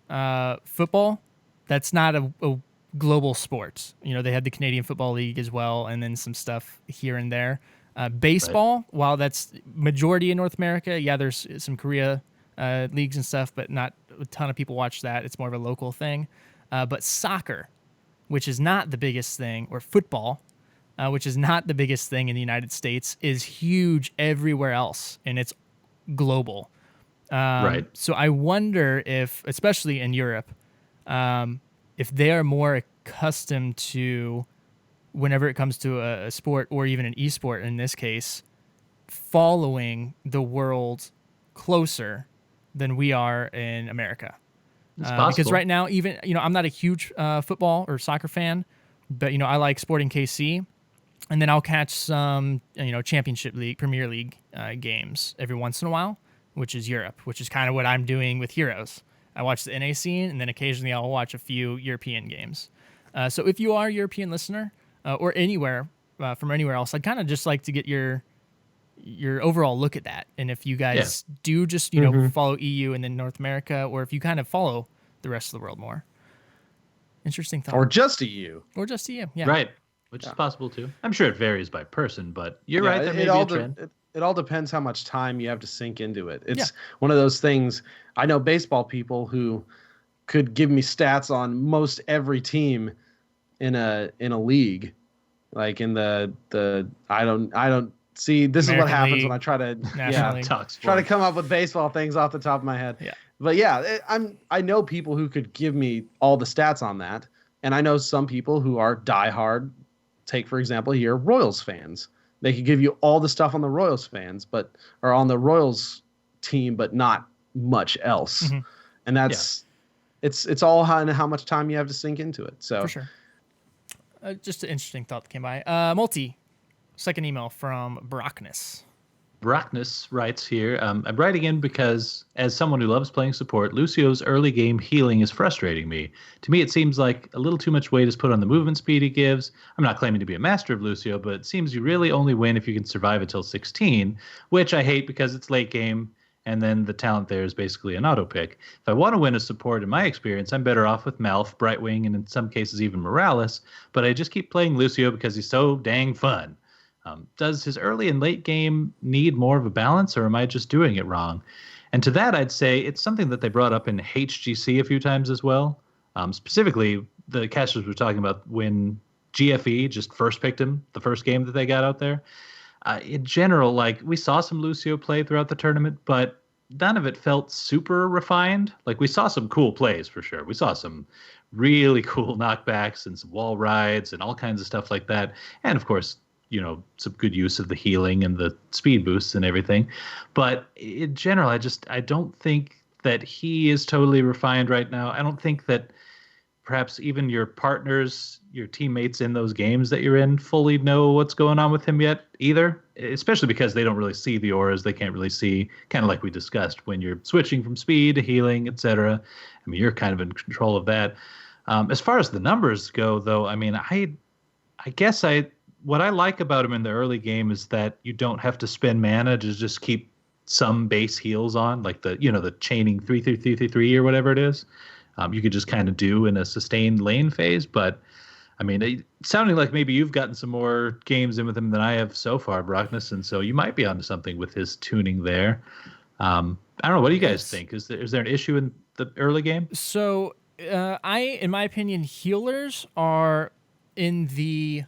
football, that's not a global sport. They had the Canadian Football League as well, and then some stuff here and there. Baseball, while that's majority in North America, yeah, there's some Korea leagues and stuff, but not a ton of people watch that. It's more of a local thing. But soccer, which is not the biggest thing, or football, which is not the biggest thing in the United States, is huge everywhere else, and it's global. Right. So I wonder if, especially in Europe, if they are more accustomed to, whenever it comes to a sport or even an esport in this case, following the world closer than we are in America. It's Because possible. right now, even, I'm not a huge football or soccer fan, but, I like Sporting KC. And then I'll catch some, Championship League, Premier League games every once in a while, which is Europe, which is kind of what I'm doing with Heroes. I watch the NA scene, and then occasionally I'll watch a few European games. So if you are a European listener or anywhere from anywhere else, I'd kind of just like to get your overall look at that. And if you guys do just, follow EU and then North America, or if you kind of follow the rest of the world more. Interesting thought. Or just EU. Or just EU, yeah. Right. Which is possible too. I'm sure it varies by person, but you're right. There may be a trend. It all depends how much time you have to sink into it. It's one of those things. I know baseball people who could give me stats on most every team in a league, like in the I don't see. This American is what happens League, when I try to National League. Talk try to sports. come up with baseball things off the top of my head. Yeah. But yeah, I know people who could give me all the stats on that, and I know some people who are diehard. Take for example here, Royals fans. They could give you all the stuff on the Royals on the Royals team, but not much else. Mm-hmm. And that's it's all how much time you have to sink into it. So For sure. Just an interesting thought that came by. Multi, second email from Brockness. Brockness writes here, I'm writing in because, as someone who loves playing support, Lucio's early game healing is frustrating me. To me, it seems like a little too much weight is put on the movement speed he gives. I'm not claiming to be a master of Lucio, but it seems you really only win if you can survive until 16, which I hate because it's late game, and then the talent there is basically an auto pick. If I want to win a support, in my experience, I'm better off with Malf, Brightwing, and in some cases even Morales, but I just keep playing Lucio because he's so dang fun. Does his early and late game need more of a balance, or am I just doing it wrong? And to that, I'd say it's something that they brought up in HGC a few times as well. Specifically, the casters were talking about when GFE just first picked him, the first game that they got out there. In general, like, we saw some Lucio play throughout the tournament, but none of it felt super refined. Like, we saw some cool plays for sure. We saw some really cool knockbacks and some wall rides and all kinds of stuff like that. And of course, some good use of the healing and the speed boosts and everything. But in general, I don't think that he is totally refined right now. I don't think that perhaps even your partners, your teammates in those games that you're in fully know what's going on with him yet either, especially because they don't really see the auras. They can't really see, kind of like we discussed, when you're switching from speed to healing, etc. I mean, you're kind of in control of that. As far as the numbers go, though, I mean, I guess what I like about him in the early game is that you don't have to spend mana to just keep some base heals on, like the chaining 3-3-3-3-3 or whatever it is. You could just kind of do in a sustained lane phase. But I mean, it sounding like maybe you've gotten some more games in with him than I have so far, Brockness, and so you might be onto something with his tuning there. I don't know. What do you guys think? Is there an issue in the early game? So, in my opinion, healers are in the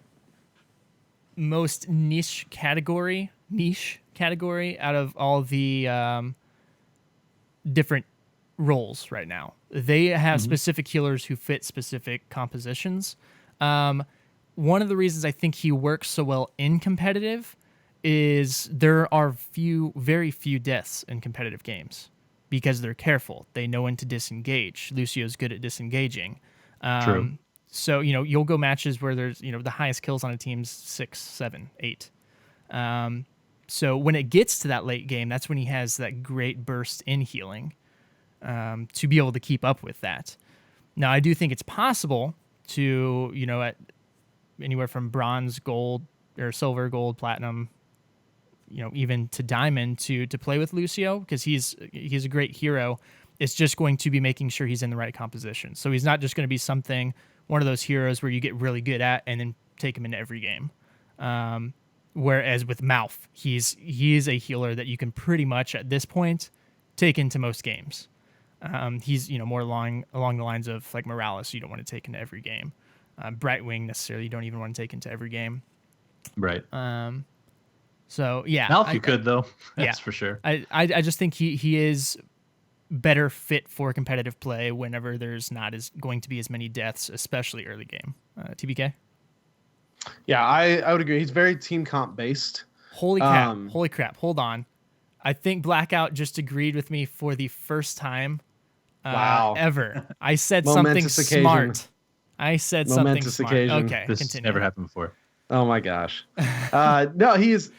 most niche category out of all the different roles right now. They have specific healers who fit specific compositions. One of the reasons I think he works so well in competitive is there are very few deaths in competitive games because they're careful. They know when to disengage. Lucio's good at disengaging. True. So, you'll go matches where there's, the highest kills on a team's 6, 7, 8. So when it gets to that late game, that's when he has that great burst in healing to be able to keep up with that. Now, I do think it's possible to, at anywhere from bronze, gold, or silver, gold, platinum, even to diamond to play with Lucio, because he's a great hero. It's just going to be making sure he's in the right composition. So he's not just going to be one of those heroes where you get really good at and then take him into every game. Whereas with Mouth, he is a healer that you can pretty much at this point take into most games. He's more along the lines of like Morales, you don't want to take into every game. Brightwing necessarily you don't even want to take into every game. Right. So yeah, Mouth you could though. That's yeah, for sure. I just think he is better fit for competitive play whenever there's not going to be as many deaths, especially early game. TBK? Yeah, I would agree. He's very team comp based. Holy crap. Hold on. I think Blackout just agreed with me for the first time ever. I said something smart. I said something smart. Occasion. Okay, This continue. never happened before. Oh my gosh. Lucio's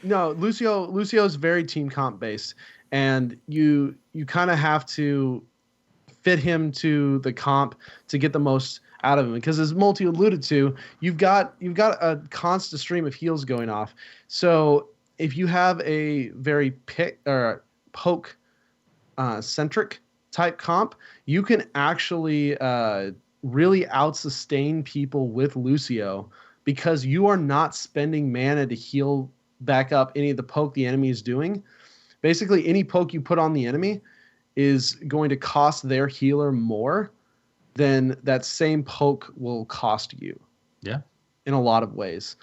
very team comp based, and you kind of have to fit him to the comp to get the most out of him, because as Multi alluded to, you've got a constant stream of heals going off. So if you have a very poke centric type comp, you can actually really out-sustain people with Lucio, because you are not spending mana to heal back up any of the poke the enemy is doing. Basically, any poke you put on the enemy is going to cost their healer more than that same poke will cost you. Yeah. In a lot of ways.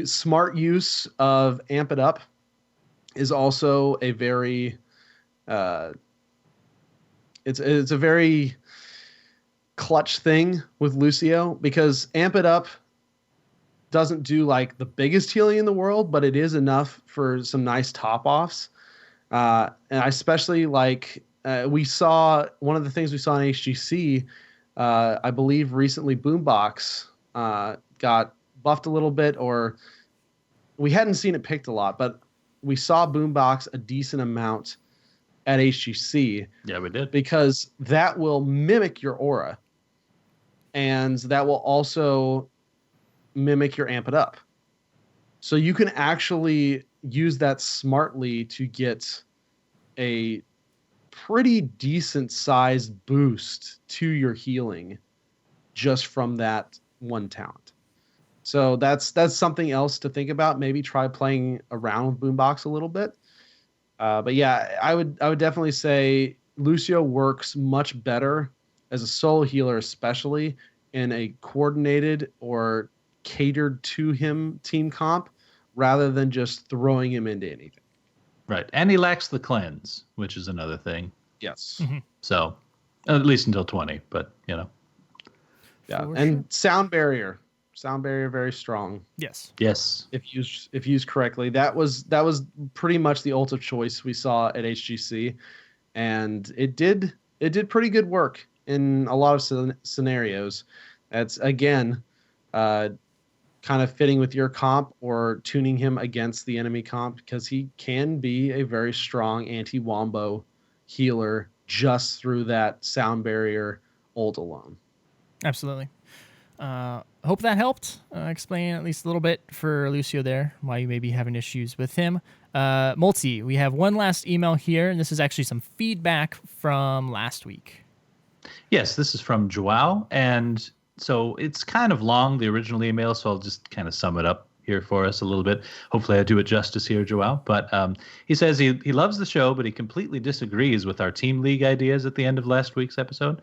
Smart use of Amp It Up is also a very it's a very clutch thing with Lucio, because Amp It Up doesn't do like the biggest healing in the world, but it is enough for some nice top offs. And I especially like we saw one of the things we saw in HGC, I believe recently Boombox got buffed a little bit, or we hadn't seen it picked a lot, but we saw Boombox a decent amount at HGC. Yeah, we did. Because that will mimic your aura, and that will also mimic your Amp It Up. So you can actually use that smartly to get a pretty decent sized boost to your healing just from that one talent. So that's something else to think about. Maybe try playing around with Boombox a little bit. But yeah, I would definitely say Lucio works much better as a solo healer, especially in a coordinated or catered to him team comp, rather than just throwing him into anything. Right. And he lacks the cleanse, which is another thing. Yes. Mm-hmm. So at least until 20, but Yeah. For And sure. sound barrier very strong. Yes. yes. If used correctly. That was pretty much the ult of choice we saw at HGC, and it did it did pretty good work in a lot of scenarios. That's again, kind of fitting with your comp or tuning him against the enemy comp because he can be a very strong anti-wombo healer just through that sound barrier ult alone. Absolutely. Hope that helped explain at least a little bit for Lucio there, why you may be having issues with him. Multi, we have one last email here, and this is actually some feedback from last week. Yes, this is from Joao, and so it's kind of long, the original email, so I'll just kind of sum it up here for us a little bit. Hopefully I do it justice here, Joao. But he says he loves the show, but he completely disagrees with our Team League ideas at the end of last week's episode.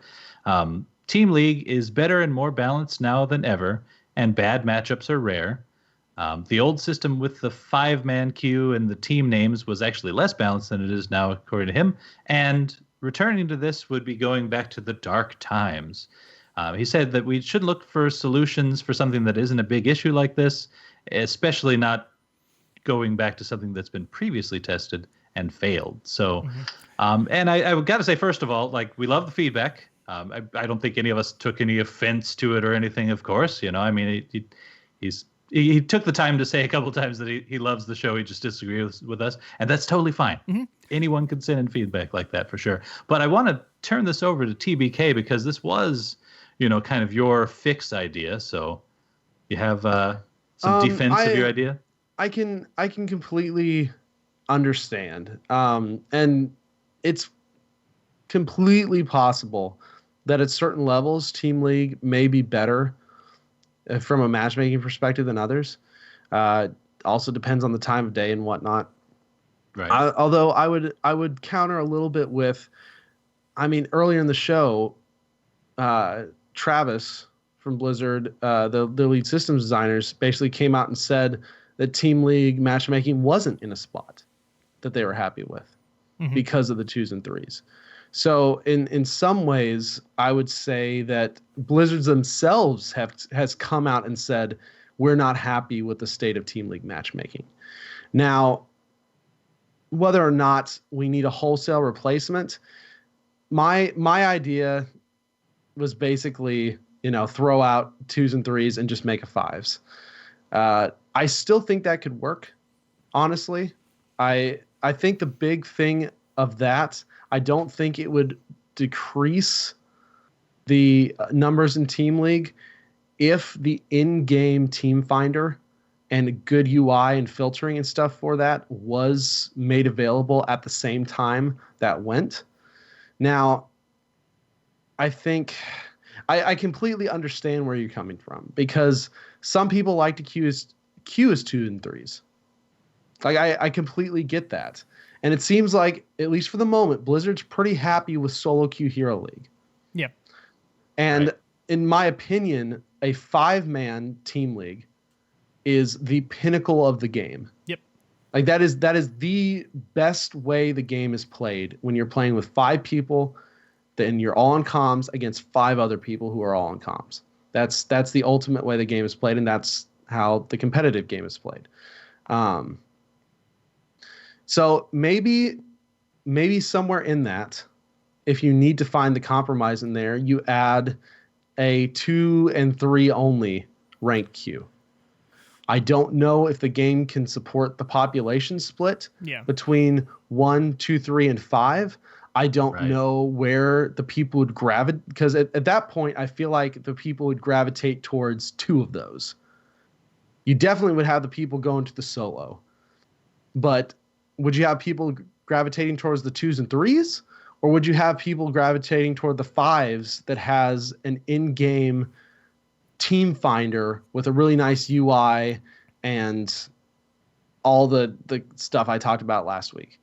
Team League is better and more balanced now than ever, and bad matchups are rare. The old system with the 5-man queue and the team names was actually less balanced than it is now, according to him. And returning to this would be going back to the dark times. He said that we should look for solutions for something that isn't a big issue like this, especially not going back to something that's been previously tested and failed. So, and I got to say, first of all, like, we love the feedback. I don't think any of us took any offense to it or anything, of course. You know, I mean, he took the time to say a couple times that he loves the show. He just disagrees with us, and that's totally fine. Anyone can send in feedback like that for sure. But I want to turn this over to TBK because this was, you know, kind of your fix idea. So you have some defense of your idea? I can completely understand. And it's completely possible that at certain levels, Team League may be better from a matchmaking perspective than others. Also depends on the time of day and whatnot. Right. Although I would counter a little bit with, I mean, earlier in the show, Travis from Blizzard, the lead systems designers, basically came out and said that Team League matchmaking wasn't in a spot that they were happy with because of the 2s and 3s. So in some ways, I would say that Blizzards themselves has come out and said we're not happy with the state of Team League matchmaking. Now, whether or not we need a wholesale replacement, my idea was basically, you know, throw out 2s and 3s and just make a 5s. I still think that could work, honestly. I think the big thing of that, I don't think it would decrease the numbers in Team League if the in-game team finder and good UI and filtering and stuff for that was made available at the same time that went. Now, I think I completely understand where you're coming from because some people like to queue as 2 and 3s. Like I completely get that. And it seems like, at least for the moment, Blizzard's pretty happy with solo queue Hero League. Yep. And in my opinion, a 5-man Team League is the pinnacle of the game. Yep. Like that is the best way the game is played when you're playing with 5 people, then you're all on comms against 5 other people who are all on comms. That's the ultimate way the game is played, and that's how the competitive game is played. So maybe somewhere in that, if you need to find the compromise in there, you add a 2 and 3 only ranked queue. I don't know if the game can support the population split between 1, 2, 3, and 5. I don't know where the people would gravitate, because at that point, I feel like the people would gravitate towards 2 of those. You definitely would have the people going to the solo, but would you have people gravitating towards the 2s and 3s, or would you have people gravitating toward the 5s that has an in-game team finder with a really nice UI and all the stuff I talked about last week?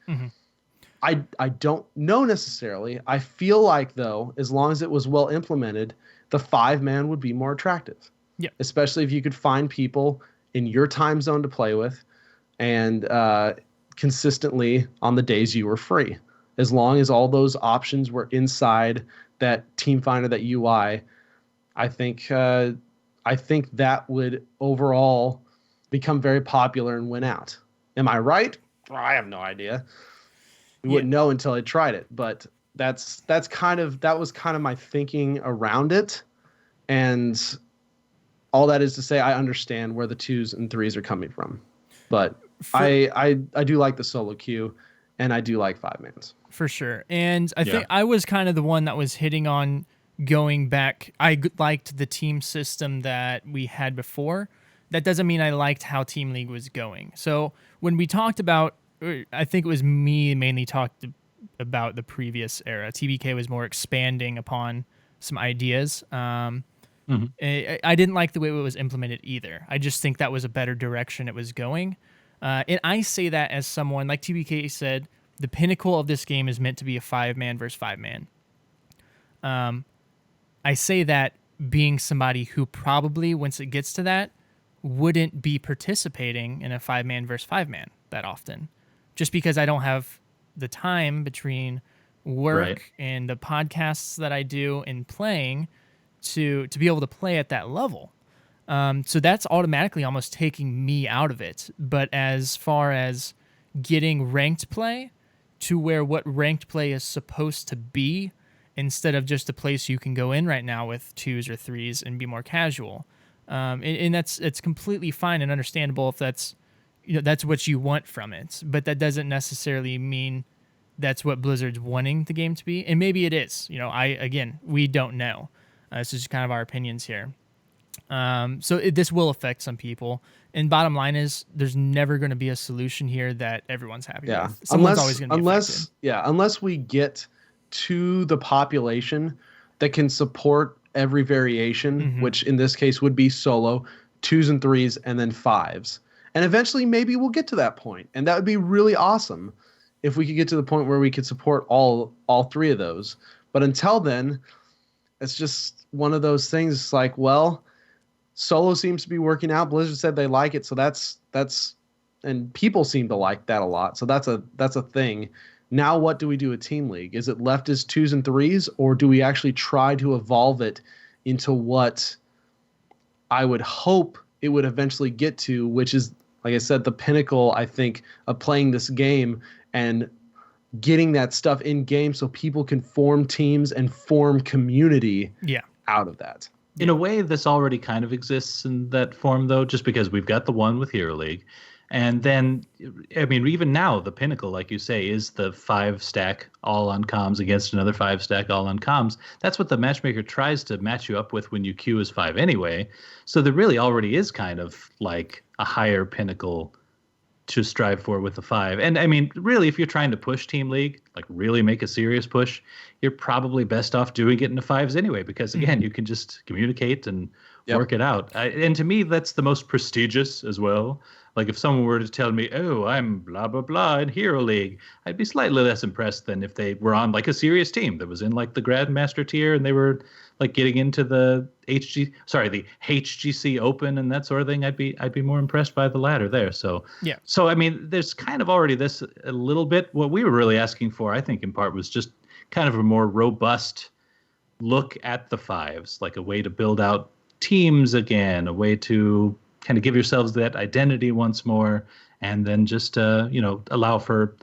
I don't know necessarily. I feel like, though, as long as it was well implemented, the 5-man would be more attractive. Yeah. Especially if you could find people in your time zone to play with and consistently on the days you were free. As long as all those options were inside that team finder, that UI, I think that would overall become very popular and win out. Am I right? I have no idea. We wouldn't know until I tried it, but that was kind of my thinking around it. And all that is to say, I understand where the 2s and 3s are coming from. But I do like the solo queue, and I do like 5-mans. For sure. And I think I was kind of the one that was hitting on going back. I liked the team system that we had before. That doesn't mean I liked how Team League was going. So when we talked about, I think it was me mainly talked about the previous era. TBK was more expanding upon some ideas. I didn't like the way it was implemented either. I just think that was a better direction it was going. And I say that as someone, like TBK said, the pinnacle of this game is meant to be a 5-man versus 5-man. I say that being somebody who probably, once it gets to that, wouldn't be participating in a 5-man versus 5-man that often, just because I don't have the time between work and the podcasts that I do and playing to be able to play at that level. So that's automatically almost taking me out of it. But as far as getting ranked play to where what ranked play is supposed to be, instead of just a place you can go in right now with 2s or 3s and be more casual. And it's completely fine and understandable if that's what you want from it. But that doesn't necessarily mean that's what Blizzard's wanting the game to be. And maybe it is. We don't know. This is just kind of our opinions here. This will affect some people. And bottom line is, there's never going to be a solution here that everyone's happy with. Someone's always going to be affected. Unless we get to the population that can support every variation, which in this case would be solo, 2s and 3s, and then 5s. And eventually maybe we'll get to that point. And that would be really awesome if we could get to the point where we could support all 3 of those. But until then, it's just one of those things. It's like, well, solo seems to be working out. Blizzard said they like it, so that's and people seem to like that a lot. So that's a thing. Now what do we do with Team League? Is it left as 2s and 3s, or do we actually try to evolve it into what I would hope it would eventually get to, which is, like I said, the pinnacle, I think, of playing this game and getting that stuff in game so people can form teams and form community out of that. In a way, this already kind of exists in that form, though, just because we've got the one with Hero League. And then, I mean, even now, the pinnacle, like you say, is the 5-stack all on comms against another 5-stack all on comms. That's what the matchmaker tries to match you up with when you queue as 5 anyway. So there really already is kind of like a higher pinnacle to strive for with the 5. And I mean, really, if you're trying to push Team League, like really make a serious push, you're probably best off doing it in the 5s anyway, because again, you can just communicate and work it out. And to me, that's the most prestigious as well. Like if someone were to tell me, oh, I'm blah, blah, blah in Hero League, I'd be slightly less impressed than if they were on like a serious team that was in like the Grandmaster tier and they were like getting into the HGC Open and that sort of thing. I'd be more impressed by the latter there. So I mean, there's kind of already this a little bit. What we were really asking for, I think, in part, was just kind of a more robust look at the 5s, like a way to build out teams again, a way to kind of give yourselves that identity once more, and then just allow for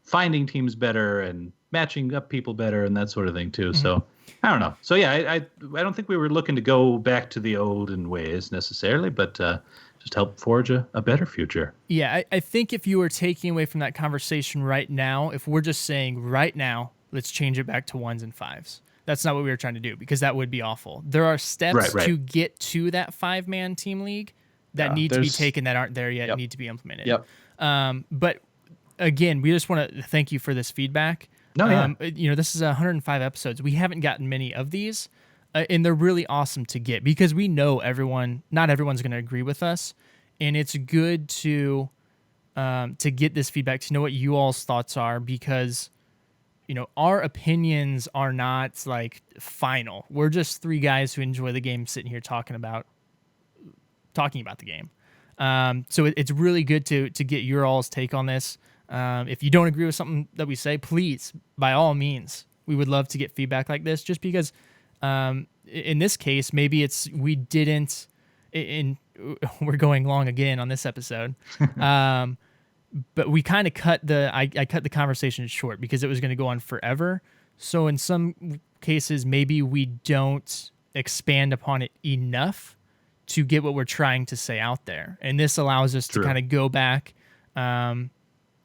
finding teams better and matching up people better and that sort of thing too. So I don't know. So I don't think we were looking to go back to the olden ways necessarily, but just help forge a better future. Yeah, I think if you were taking away from that conversation right now, if we're just saying right now, let's change it back to 1s and 5s. That's not what we were trying to do, because that would be awful. There are steps to get to that 5-man Team League that need to be taken that aren't there yet, need to be implemented. But again, we just want to thank you for this feedback. This is 105 episodes. We haven't gotten many of these, and they're really awesome to get, because we know not everyone's going to agree with us, and it's good to get this feedback, to know what you all's thoughts are, because our opinions are not like final. We're just 3 guys who enjoy the game, sitting here talking about the game. So it's really good to get your all's take on this. If you don't agree with something that we say, please, by all means, we would love to get feedback like this, just because in this case, maybe we didn't, we're going long again on this episode. But we kind of I cut the conversation short because it was going to go on forever. So in some cases, maybe we don't expand upon it enough to get what we're trying to say out there. And this allows us to True. kind of go back and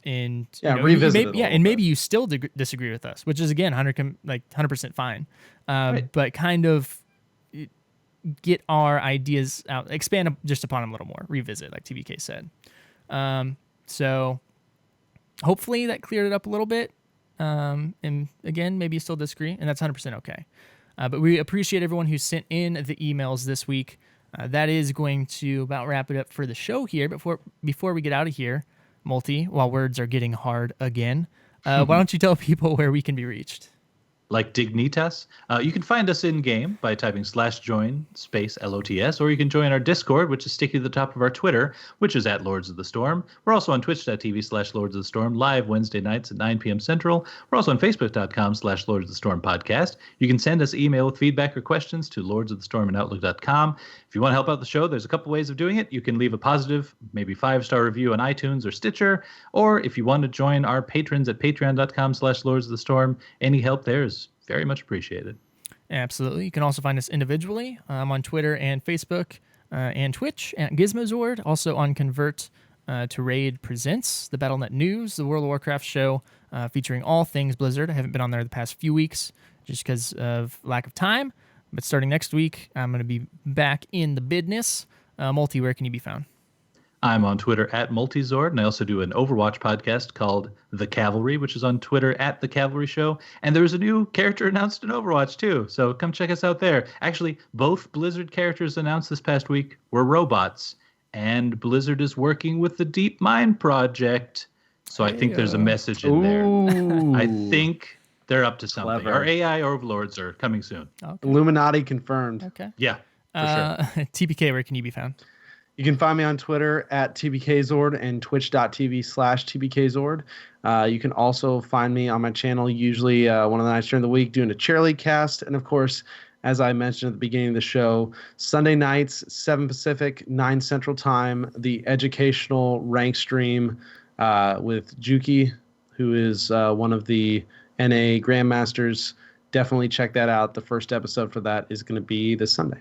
revisit it a little and maybe bit. you still disagree with us, which is again 100% fine. Right. But kind of get our ideas out, expand just upon them a little more, revisit, like TBK said. So hopefully that cleared it up a little bit. And again, maybe you still disagree, and that's 100% okay. But we appreciate everyone who sent in the emails this week. That is going to about wrap it up for the show here. Before we get out of here, Multi, while words are getting hard again, why don't you tell people where we can be reached? Like Dignitas. You can find us in-game by typing /join space LOTS, or you can join our Discord, which is sticking to the top of our Twitter, which is at Lords of the Storm. We're also on twitch.tv/Lords of the Storm, live Wednesday nights at 9 p.m. Central. We're also on facebook.com/Lords of the Storm podcast. You can send us email with feedback or questions to lordsofthestorm@outlook.com. If you want to help out the show, there's a couple ways of doing it. You can leave a positive, maybe 5-star review on iTunes or Stitcher, or if you want to join our patrons at patreon.com/Lords of the Storm, any help there is very much appreciated. Absolutely. You can also find us individually. I'm on Twitter and Facebook and Twitch at Gizmozord. Also on Convert to Raid Presents, the Battle.net News, the World of Warcraft show featuring all things Blizzard. I haven't been on there the past few weeks just because of lack of time. But starting next week, I'm going to be back in the business. Multi, where can you be found? I'm on Twitter at Multizord, and I also do an Overwatch podcast called The Cavalry, which is on Twitter at The Cavalry Show. And there's a new character announced in Overwatch, too. So come check us out there. Actually, both Blizzard characters announced this past week were robots. And Blizzard is working with the DeepMind project. So I think there's a message in there. I think they're up to something. Clever. Our AI overlords are coming soon. Okay. Illuminati confirmed. Okay. Yeah, for sure. TPK, where can you be found? You can find me on Twitter at TBKZord and twitch.tv/TBKZord. You can also find me on my channel usually one of the nights during the week doing a cheerlead cast. And of course, as I mentioned at the beginning of the show, Sunday nights, 7 Pacific, 9 Central Time, the educational rank stream with Juki, who is one of the NA Grandmasters. Definitely check that out. The first episode for that is going to be this Sunday.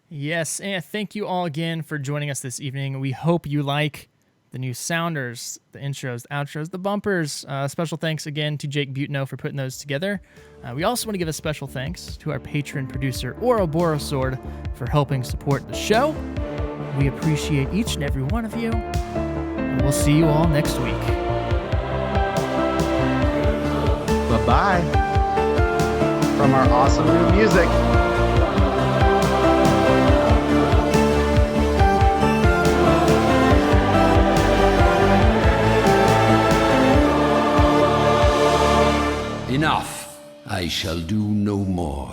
Yes, and thank you all again for joining us this evening. We hope you like the new sounders, the intros, the outros, the bumpers. Special thanks again to Jake Butineau for putting those together. We also want to give a special thanks to our patron producer, Ouroborosword, for helping support the show. We appreciate each and every one of you, and we'll see you all next week. Bye-bye. From our awesome new music. Enough. I shall do no more.